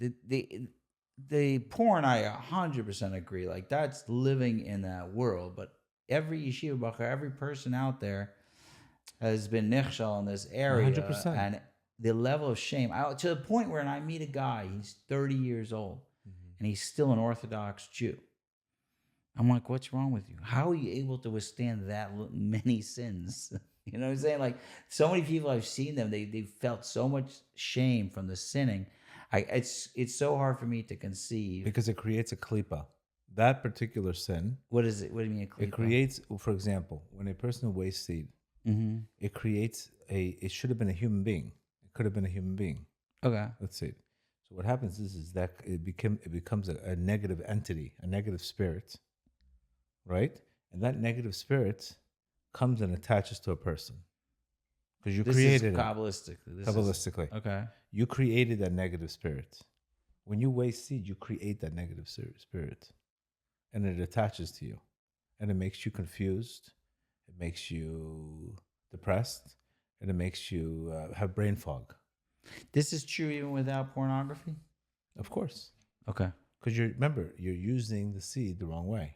The porn, I 100% agree. Like that's living in that world, but every yeshiva bacher, every person out there has been nichshal in this area, 100%. and the level of shame, to the point where I meet a guy, he's 30 years old, and he's still an Orthodox Jew. I'm like, what's wrong with you? How are you able to withstand that many sins? You know what I'm saying? Like, so many people I've seen them, they felt so much shame from the sinning. It's so hard for me to conceive. Because it creates a klipa. That particular sin. What is it? What do you mean a klipa? It creates, for example, when a person wastes seed, it creates it should have been a human being. Could have been a human being. Okay. Let's see. So what happens is that it becomes a negative entity, a negative spirit, right? And that negative spirit comes and attaches to a person because you created it. Kabbalistically. Okay. You created that negative spirit. When you waste seed, you create that negative spirit, and it attaches to you, and it makes you confused. It makes you depressed. And it makes you have brain fog. This is true even without pornography? Of course. Okay. Because you're using the seed the wrong way.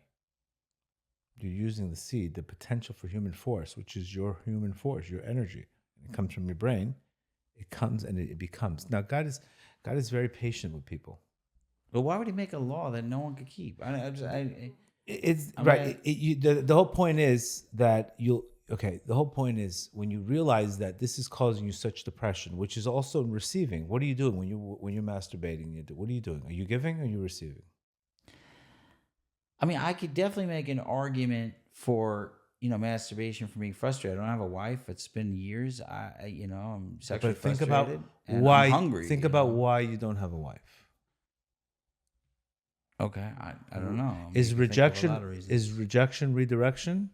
You're using the seed, the potential for human force, which is your human force, your energy. It comes from your brain. It comes and it becomes. Now, God is very patient with people. But why would he make a law that no one could keep? The whole point is that the whole point is when you realize that this is causing you such depression, which is also receiving. What are you doing when you're masturbating? What are you doing? Are you giving or are you receiving? I mean, I could definitely make an argument for masturbation from being frustrated. I don't have a wife. It's been years. I'm sexually But think frustrated. about and why. I'm hungry. Think about why you don't have a wife. Okay, I don't know. Is You can think of a rejection lot of reasons. is rejection redirection?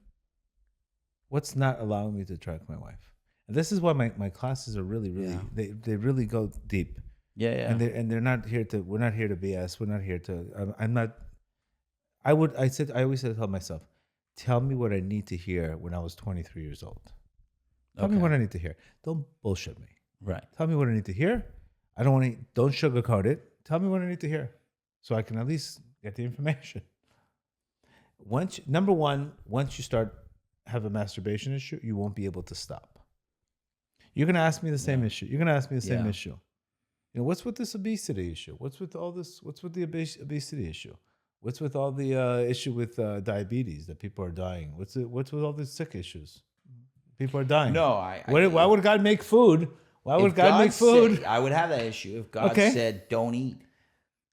What's not allowing me to attract my wife? And this is why my classes are really they really go deep. Yeah, yeah. And they're not here to. We're not here to BS. We're not here to. I'm not. I always said to tell myself, tell me what I need to hear when I was 23 years old. Tell me what I need to hear. Don't bullshit me. Right. Tell me what I need to hear. I don't want to. Don't sugarcoat it. Tell me what I need to hear, so I can at least get the information. Number one, once you start have a masturbation issue, you won't be able to stop. You're gonna ask me the same issue. You're gonna ask me the same issue. What's with this obesity issue? What's with all this? What's with the obesity issue? What's with all the issue with diabetes that people are dying? What's with all these sick issues? People are dying. No, Why would God make food? Why would God make food? I would have that issue if God said don't eat.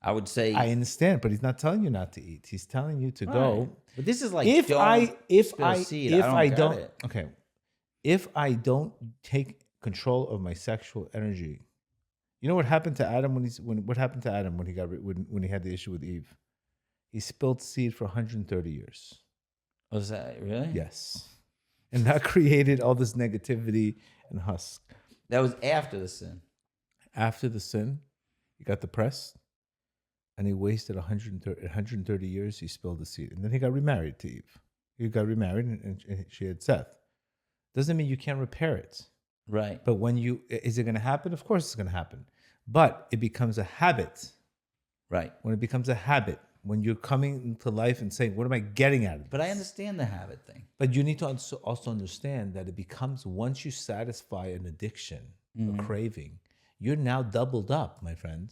I would say I understand, but He's not telling you not to eat. He's telling you to go. But this is like If I don't take control of my sexual energy, you know what happened to Adam when he had the issue with Eve? He spilled seed for 130 years. Was that really? Yes. And that created all this negativity and husk. That was after the sin. After the sin, he got depressed, and he wasted 130 years. He spilled the seed. And then he got remarried to Eve. He got remarried, and she had Seth. Doesn't mean you can't repair it. Right. But is it going to happen? Of course it's going to happen. But it becomes a habit. Right. When it becomes a habit, when you're coming into life and saying, what am I getting out of this? But I understand the habit thing. But you need to also understand that it becomes, once you satisfy an addiction, a craving, you're now doubled up, my friend.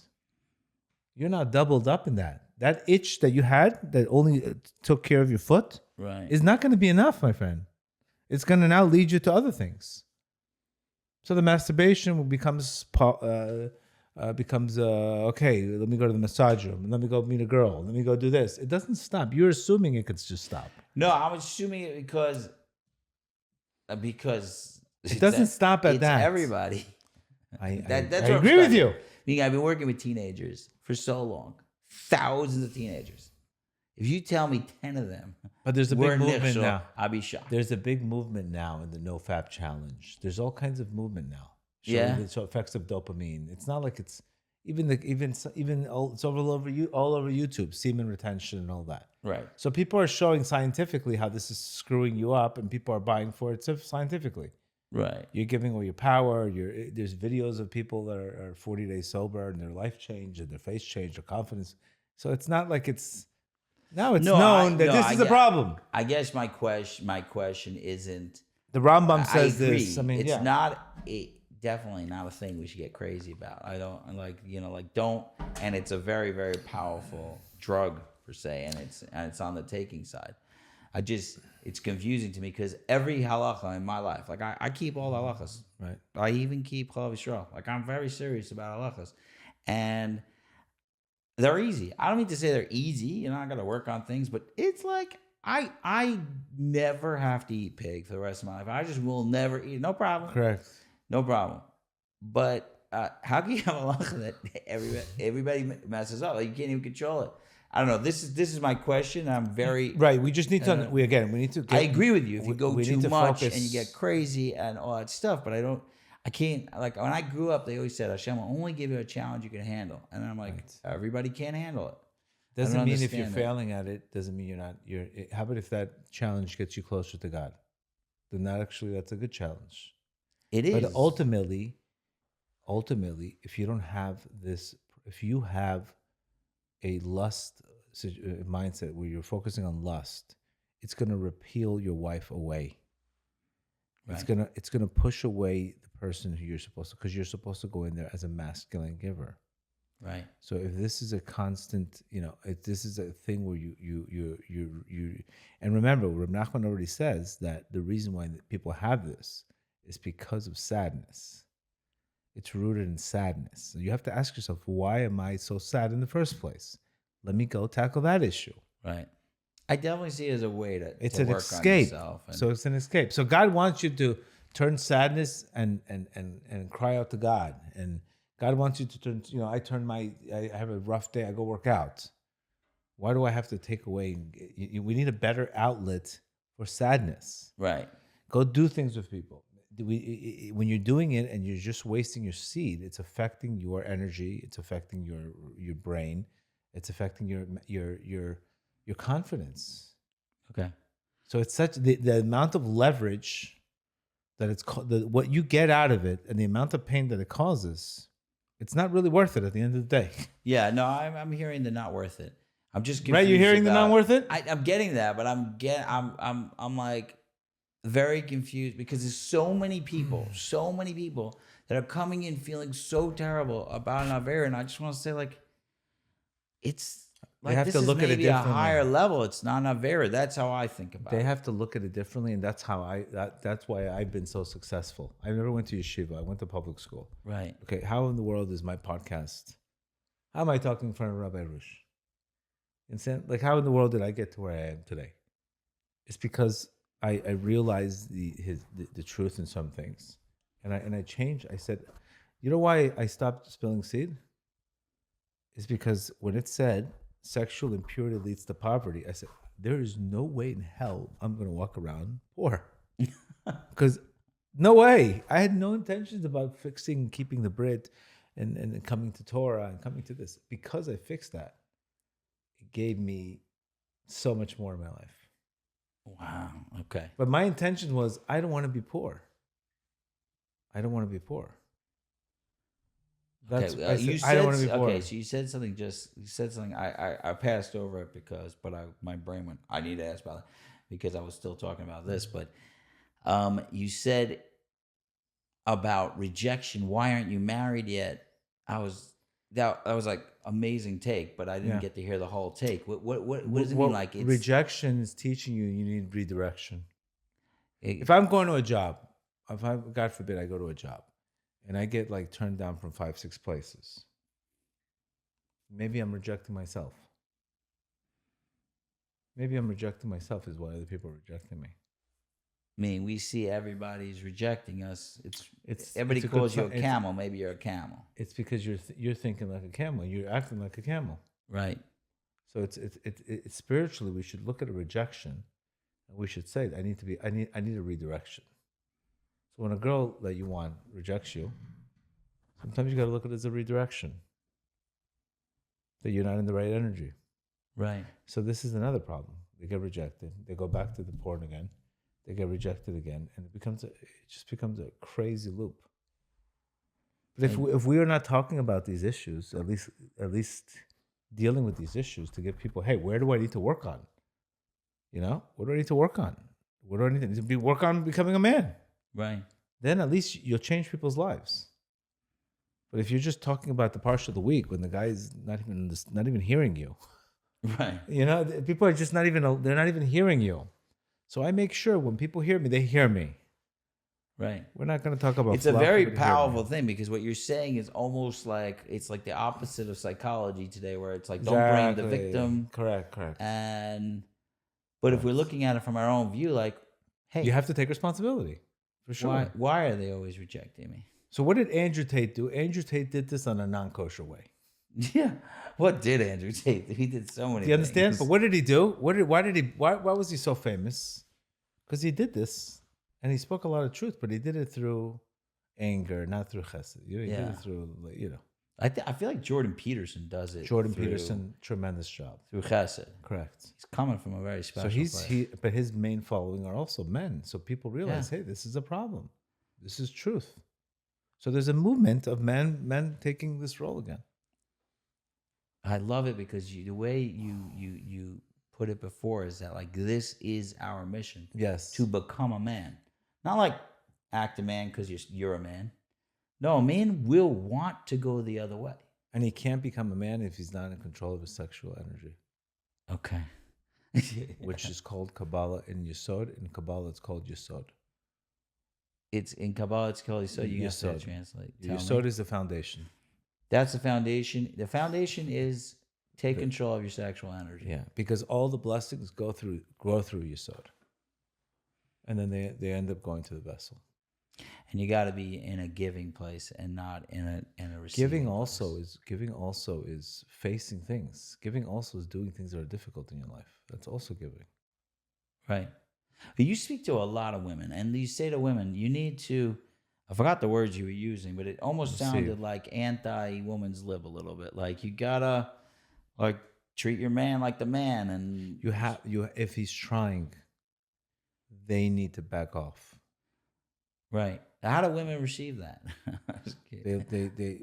You're now doubled up in that. That itch that you had that only took care of your foot is not going to be enough, my friend. It's going to now lead you to other things. So the masturbation becomes okay, let me go to the massage room. Let me go meet a girl. Let me go do this. It doesn't stop. You're assuming it could just stop. No, I'm assuming it because it doesn't stop at that. It's everybody. I agree with you. I've been working with teenagers for so long. Thousands of teenagers. If you tell me 10 of them, but there's a big movement now. I'll be shocked. There's a big movement now in the NoFap challenge. There's all kinds of movement now. The effects of dopamine. It's not like it's it's all over YouTube, semen retention and all that. Right. So people are showing scientifically how this is screwing you up, and people are buying for it scientifically. Right. You're giving away your power. There's videos of people that are 40 days sober and their life changed and their face changed, their confidence. So it's not like it's known that this is a problem. I guess my question isn't. The Rambam says I agree. this. I mean, it's definitely not a thing we should get crazy about. I don't don't. And it's a very, very powerful drug per se, and it's on the taking side. It's confusing to me because every halacha in my life, like I keep all the halachas. Right. I even keep Chalav Yisrael. Like I'm very serious about halachas, and they're easy. I don't mean to say they're easy. I got to work on things, but it's like I never have to eat pig for the rest of my life. I just will never eat. No problem. Correct. No problem. But how can you have a halacha that everybody messes up? Like you can't even control it. I don't know. This is my question. I'm very right. We just need to. We need to. I agree with you. If you go too much focus. and you get crazy and all that stuff, but I can't. Like when I grew up, they always said Hashem will only give you a challenge you can handle, and I'm like, everybody can't handle it. Doesn't mean if you're failing at it. Doesn't mean you're not. How about if that challenge gets you closer to God? Then that's a good challenge. It is. But ultimately, if you don't have this, if you have a lust mindset where you're focusing on lust, it's going to repel your wife away. Right. It's gonna push away the person who you're supposed to, because you're supposed to go in there as a masculine giver. Right. So if this is a constant, if this is a thing where you and remember, Reb Nachman already says that the reason why people have this is because of sadness. It's rooted in sadness. So you have to ask yourself, why am I so sad in the first place? Let me go tackle that issue. Right. I definitely see it as a way It's to an work escape. on yourself. And So it's an escape. So God wants you to turn sadness and cry out to God. And God wants you to turn, I have a rough day, I go work out. Why do I have to take away? We need a better outlet for sadness. right. Go do things with people. When you're doing it and you're just wasting your seed, it's affecting your energy. It's affecting your brain. It's affecting your confidence. Okay. So it's such the amount of leverage that what you get out of it and the amount of pain that it causes. It's not really worth it at the end of the day. Yeah, no, I'm hearing the not worth it. I'm just confused. Right? You're hearing the not worth it? I'm getting that, but I'm like very confused because there's so many people that are coming in feeling so terrible about an Avera, and I just want to say like it's like have this to is look at it maybe a differently. higher level. It's not an Avera. That's how I think about They it. have to look at it differently, and that's how that's why I've been so successful. I never went to yeshiva. I went to public school. Right. Okay, how in the world is my podcast? How am I talking in front of Rabbi Rush? Like, how in the world did I get to where I am today? It's because I realized the truth in some things, and I changed. I said, you know why I stopped spilling seed? It's because when it said sexual impurity leads to poverty, I said there is no way in hell I'm going to walk around poor, because no way. I had no intentions about fixing, keeping the Brit, and coming to Torah and coming to this. Because I fixed that, it gave me so much more in my life. Wow. Okay. But my intention was, I don't want to be poor. I don't want to be poor. That's Okay, I said, I don't want to be poor. okay, so you said something. I passed over it because, but my brain went. I need to ask about it because I was still talking about this. But you said about rejection. Why aren't you married yet? That was like amazing take, but I didn't get to hear the whole take. What does it mean? Like it's, rejection is teaching you need redirection. If I'm going to a job, God forbid I go to a job, and I get like turned down from 5-6 places, maybe I'm rejecting myself. Maybe I'm rejecting myself is why other people are rejecting me. I mean, we see everybody's rejecting us. It's Everybody a calls good you a camel. Maybe you're a camel. It's because you're thinking like a camel. You're acting like a camel. Right. So it's spiritually we should look at a rejection, and we should say I need a redirection. So when a girl that you want rejects you, sometimes you got to look at it as a redirection. That you're not in the right energy. Right. So this is another problem. They get rejected. They go back to the porn again. They get rejected again, and it just becomes a crazy loop. But if we are not talking about these issues, at least dealing with these issues to get people, hey, where do I need to work on? What do I need to work on? What do I need to work on becoming a man? Right. Then at least you'll change people's lives. But if you're just talking about the parsha of the week when the guy is not even hearing you, right? People are just they're not even hearing you. So I make sure when people hear me, they hear me. Right. We're not going to talk about. It's a very powerful thing because what you're saying is almost like it's like the opposite of psychology today, where it's like don't blame the victim. Correct. But if we're looking at it from our own view, like, hey, you have to take responsibility for sure. Why are they always rejecting me? So what did Andrew Tate do? Andrew Tate did this on a non-kosher way. Yeah. What did Andrew Tate do? He did so many things. You understand? But what did he do? Why was he so famous? Because he did this, and he spoke a lot of truth, but he did it through anger, not through chesed. He did it through, I feel like Jordan Peterson does it. Jordan Peterson, tremendous job. Through chesed. Correct. He's coming from a very special place. But his main following are also men. So people realize, hey, this is a problem. This is truth. So there's a movement of men taking this role again. I love it because the way you put it before is that like this is our mission. Yes. To become a man, not like act a man because you're a man. No, a man will want to go the other way, and he can't become a man if he's not in control of his sexual energy. Okay. Which is called Kabbalah in Yesod. In Kabbalah, it's called Yesod. It's in Kabbalah. It's called Yesod. You have to translate. Yesod is the foundation. That's the foundation. The foundation is Take control of your sexual energy. Yeah, because all the blessings grow through Yesod, and then they end up going to the vessel. And you got to be in a giving place and not in a receiving Giving also is facing things. Giving also is doing things that are difficult in your life. That's also giving. Right. But you speak to a lot of women, and you say to women, you need to. I forgot the words you were using, but it almost sounded like anti-woman's lib a little bit. Like you gotta like treat your man like the man, and if he's trying, they need to back off. Right. How do women receive that?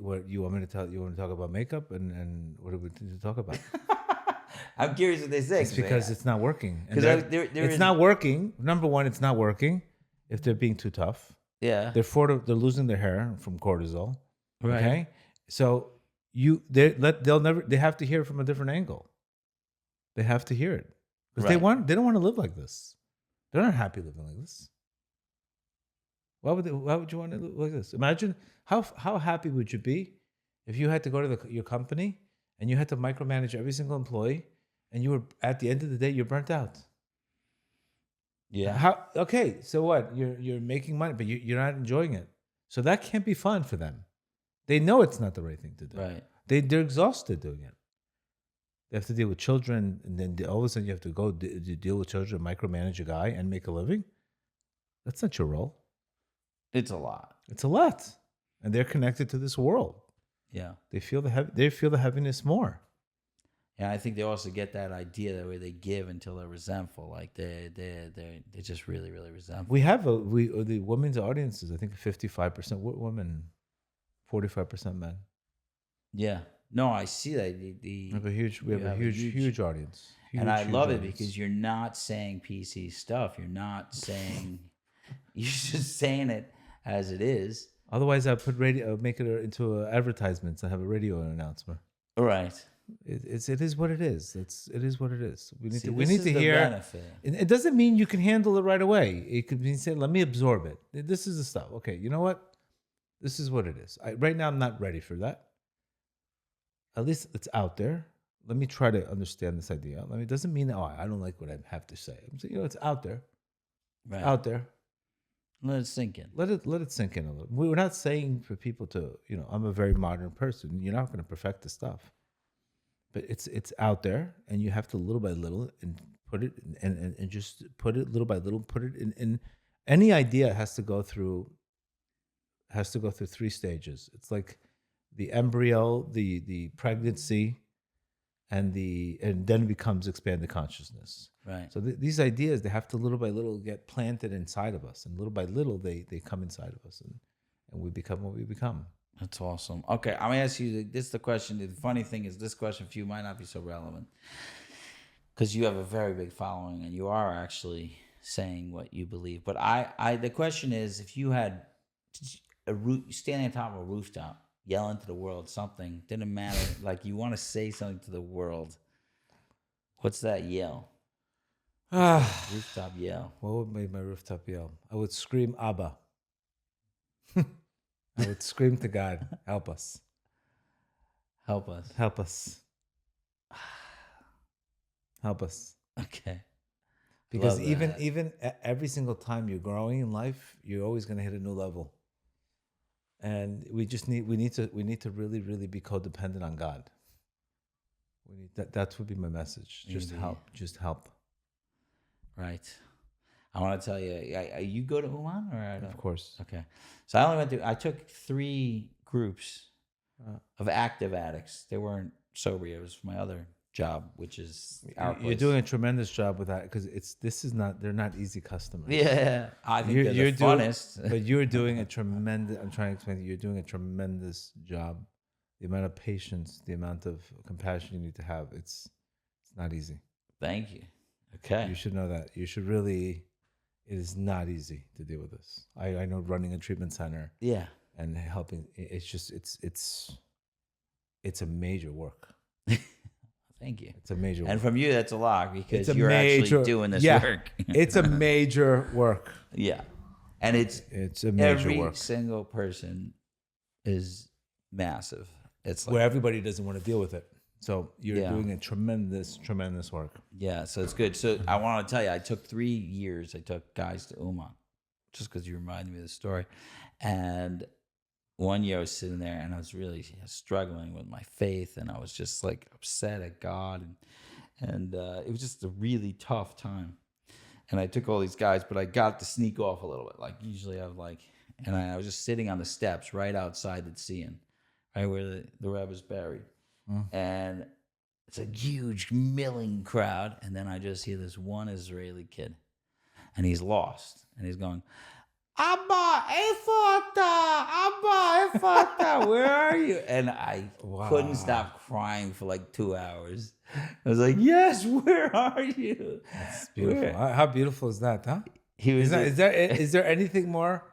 What you want me to tell? You want to talk about makeup and what do we need to talk about? I'm curious what they say. It's because it's not working. Because it's not working. Number one, it's not working if they're being too tough. Yeah. They're losing their hair from cortisol. Right. Okay. So they have to hear it from a different angle. They have to hear it because they don't want to live like this. They're not happy living like this. Why would you want to live like this? Imagine how happy would you be if you had to go to your company and you had to micromanage every single employee, and you were at the end of the day you're burnt out. Yeah. Okay, so what? You're making money, but you're not enjoying it. So that can't be fun for them. They know it's not the right thing to do. Right. They're exhausted doing it. They have to deal with children, and then all of a sudden you have to go deal with children, micromanage a guy, and make a living. That's not your role. It's a lot. It's a lot, and they're connected to this world. Yeah. They feel the heaviness more. And I think they also get that idea that way they give until they're resentful. Like they're just really, really resentful. We have the women's audiences. I think 55% women, 45% men. Yeah. No, I see that. We have a huge audience. And I love it because you're not saying PC stuff. You're not saying. You're just saying it as it is. Otherwise, I make it into advertisements. I have a radio announcement. Right. It is what it is. It is what it is. We need to hear. Benefit. It doesn't mean you can handle it right away. It could mean say, let me absorb it. This is the stuff. Okay, you know what? This is what it is. Right now, I'm not ready for that. At least it's out there. Let me try to understand this idea. It doesn't mean I don't like what I have to say. I'm saying, it's out there. Right. Out there. Let it sink in. Let it sink in a little. We're not saying for people to, I'm a very modern person. You're not going to perfect the stuff. But it's out there, and you have to little by little and put it and just put it little by little. Put it in. Any idea has to go through 3 stages. It's like the embryo, the pregnancy, and then it becomes expanded consciousness. Right. So these ideas, they have to little by little get planted inside of us, and little by little they come inside of us, and we become what we become. That's awesome. Okay, I'm gonna ask you this. The question. The funny thing is, this question for you might not be so relevant because you have a very big following and you are actually saying what you believe. But the question is, if you had standing on top of a rooftop, yelling to the world something, didn't matter. Like you want to say something to the world. What's that yell? Rooftop yell. What would make my rooftop yell? I would scream Abba. I would scream to God, help us. Help us. Help us. Help us. Okay. Because even every single time you're growing in life, you're always going to hit a new level. And we need to really, really be codependent on God. That would be my message. Just help. Right. I want to tell you, you go to Uman or of course. Okay. So I took 3 groups of active addicts. They weren't sober. It was my other job, which is our place. You're doing a tremendous job with that because they're not easy customers. Yeah, I think they're the funnest. But you're doing a tremendous. I'm trying to explain that you're doing a tremendous job. The amount of patience, the amount of compassion you need to have, it's not easy. Thank you. Okay. You should know that. You should really. It is not easy to deal with this. I know running a treatment center. Yeah. And helping. It's a major work. Thank you. It's a major work. And from you, that's a lot because you're actually doing this work. It's a major work. Yeah. And it's a major every work. single person is massive. It's like, where everybody doesn't want to deal with it. So you're Yeah. doing a tremendous work. Yeah, so it's good. So I want to tell you, I took 3 years. I took guys to Uman, just because you reminded me of the story. And one year I was sitting there and I was really struggling with my faith, and I was just like upset at God, and it was just a really tough time. And I took all these guys, but I got to sneak off a little bit. Like usually I would and I was just sitting on the steps right outside the Tzien, right where the Rebbe's buried. And it's a huge milling crowd. And then I just hear this one Israeli kid, and he's lost. And he's going, Abba, Efata, where are you? And I couldn't stop crying for like 2 hours. I was like, yes, where are you? That's beautiful. How beautiful is that, huh? He was Is there anything more?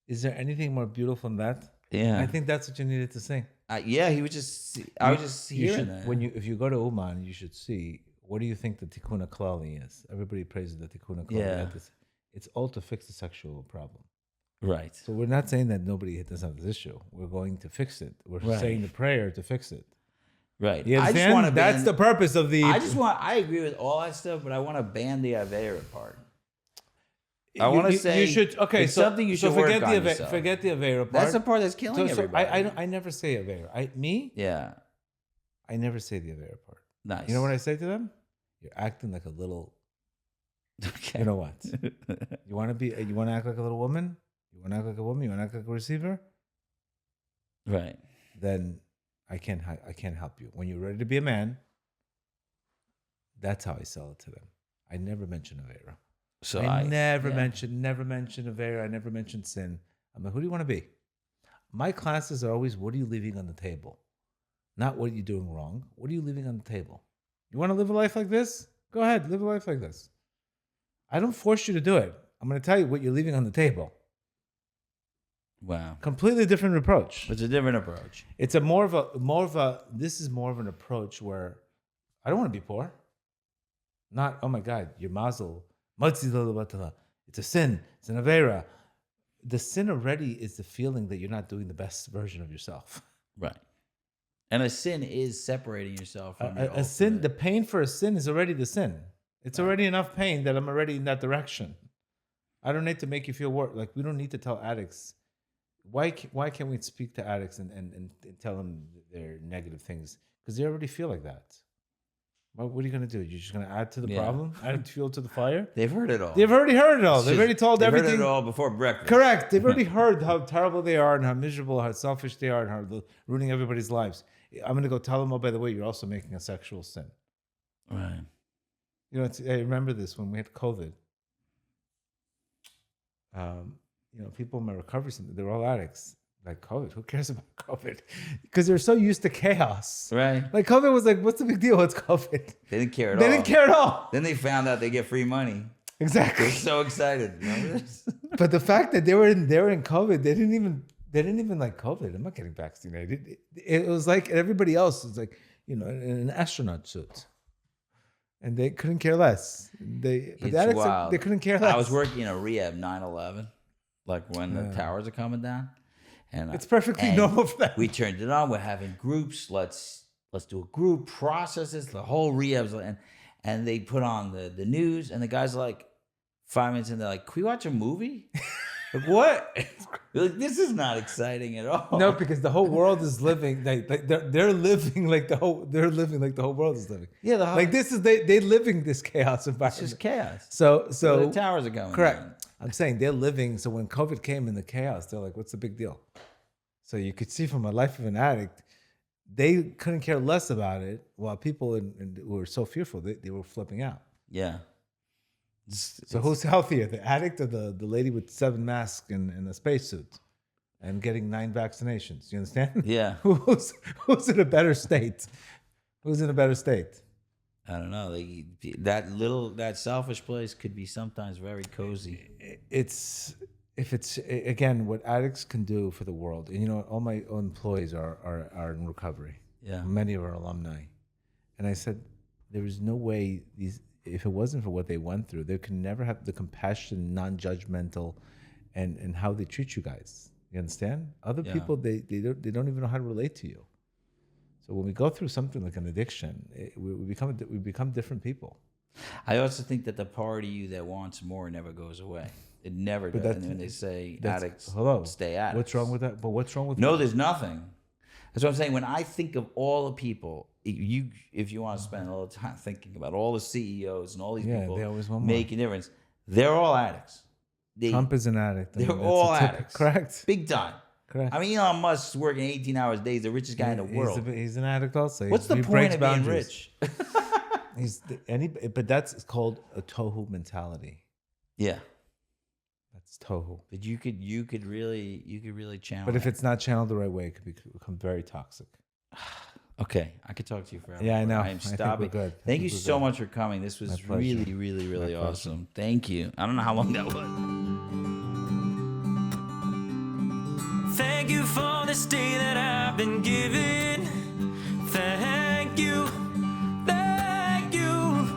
Is there anything more beautiful than that? Yeah. I think that's what you needed to sing. Yeah, he was just, I was just hearing that. If you go to Uman, you should see, what do you think the Tikkun HaKlali is? Everybody praises the Tikkun HaKlali. Yeah. It's all to fix the sexual problem. Right. So we're not saying that nobody doesn't have this issue. We're going to fix it. We're saying the prayer to fix it. Right. You understand? That's the purpose of the... I agree with all that stuff, but I want to ban the Avera part. I want to say you should. Okay, it's something you should work on yourself. Forget the Avera part. That's the part that's killing everybody. I never say Avera. Yeah. I never say the Avera part. Nice. You know what I say to them? You're acting like a little... Okay. You know what? You want to act like a little woman? You want to act like a woman? You want to act like a receiver? Right. Then I can't help you. When you're ready to be a man, that's how I sell it to them. I never mention Avera. So I never mention Avera. I never mention sin. I'm like, who do you want to be? My classes are always, what are you leaving on the table? Not what are you doing wrong. What are you leaving on the table? You want to live a life like this? Go ahead, live a life like this. I don't force you to do it. I'm going to tell you what you're leaving on the table. Wow. Completely different approach. It's a different approach. It's this is more of an approach where I don't want to be poor. Not, oh my God, you're mazel. It's a sin. It's an avera. The sin already is the feeling that you're not doing the best version of yourself. Right. And a sin is separating yourself from your a sin. ultimate- The pain for a sin is already the sin. It's already enough pain that I'm already in that direction. I don't need to make you feel worse. Like, we don't need to tell addicts. Why can't we speak to addicts and tell them their negative things? Because they already feel like that. Well, what are you going to do? You're just going to add to the problem? Add fuel to the fire? They've heard it all. They've already heard it all. They've already told everything. They've heard it all before breakfast. Correct. They've already heard how terrible they are and how miserable, how selfish they are, and how they're ruining everybody's lives. I'm going to go tell them, oh, by the way, you're also making a sexual sin. Right. You know, I remember this when we had COVID. People in my recovery center, they were all addicts. Like, COVID, who cares about COVID? Because they're so used to chaos. Right. Like, COVID was like, what's the big deal? It's COVID. They didn't care at all. They didn't care at all. Then they found out they get free money. Exactly. They're so excited. Remember this? But the fact that they were in COVID, they didn't even like COVID. I'm not getting vaccinated. It was like everybody else was like, in an astronaut suit. And they couldn't care less. They couldn't care less. I was working in a rehab 9/11, like when the towers are coming down. And it's perfectly normal for that. We turned it on. We're having groups. Let's do a group processes. The whole rehab's and they put on the news, and the guys are like 5 minutes in, they're like, "Can we watch a movie?" Like, what? Like, this is not exciting at all. No, because the whole world is living. They're living like the whole world is living. Yeah, they're living this chaos environment. It's just chaos. So the towers are going. Correct. Down. I'm saying they're living. So when COVID came in the chaos, they're like, "What's the big deal?" So you could see from a life of an addict, they couldn't care less about it. While people who were so fearful, they were flipping out. Yeah. So who's healthier, the addict or the lady with 7 masks and a spacesuit and getting 9 vaccinations? You understand? Yeah. Who's in a better state? Who's in a better state? I don't know. That selfish place could be sometimes very cozy. It's again what addicts can do for the world. And all my employees are in recovery. Yeah. Many of our alumni. And I said, there is no way if it wasn't for what they went through, they could never have the compassion, non-judgmental, and how they treat you guys. You understand? Other people, they don't even know how to relate to you. So when we go through something like an addiction, we become different people. I also think that the part of you that wants more never goes away. It never does. And when they say addicts stay addicts. What's wrong with that? But what's wrong with No, that? there's nothing. That's what I'm saying. When I think of all the people, if you want to spend a little time thinking about all the CEOs and all these people they always want more. making a difference, they're all addicts. Trump is an addict. They're all addicts. Correct. Big time. Correct. I mean, Elon Musk's working 18 hours a day. He's the richest guy in the world. He's an addict also. What's the He point breaks of being boundaries. rich? But that's called a tohu mentality. Yeah. That's tohu. But you could really channel. But if that. it's not channeled the right way, it could become very toxic. Okay, I could talk to you forever. Yeah, I know. I am stopping. Good. Thank you so much for coming. This was My pleasure. really, really, really My awesome. Thank you. I don't know how long that was. Thank you for this day that I've been given. Thank you. Thank you.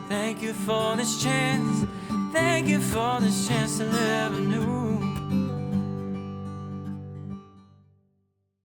Thank you for this chance. Thank you for this chance to live anew.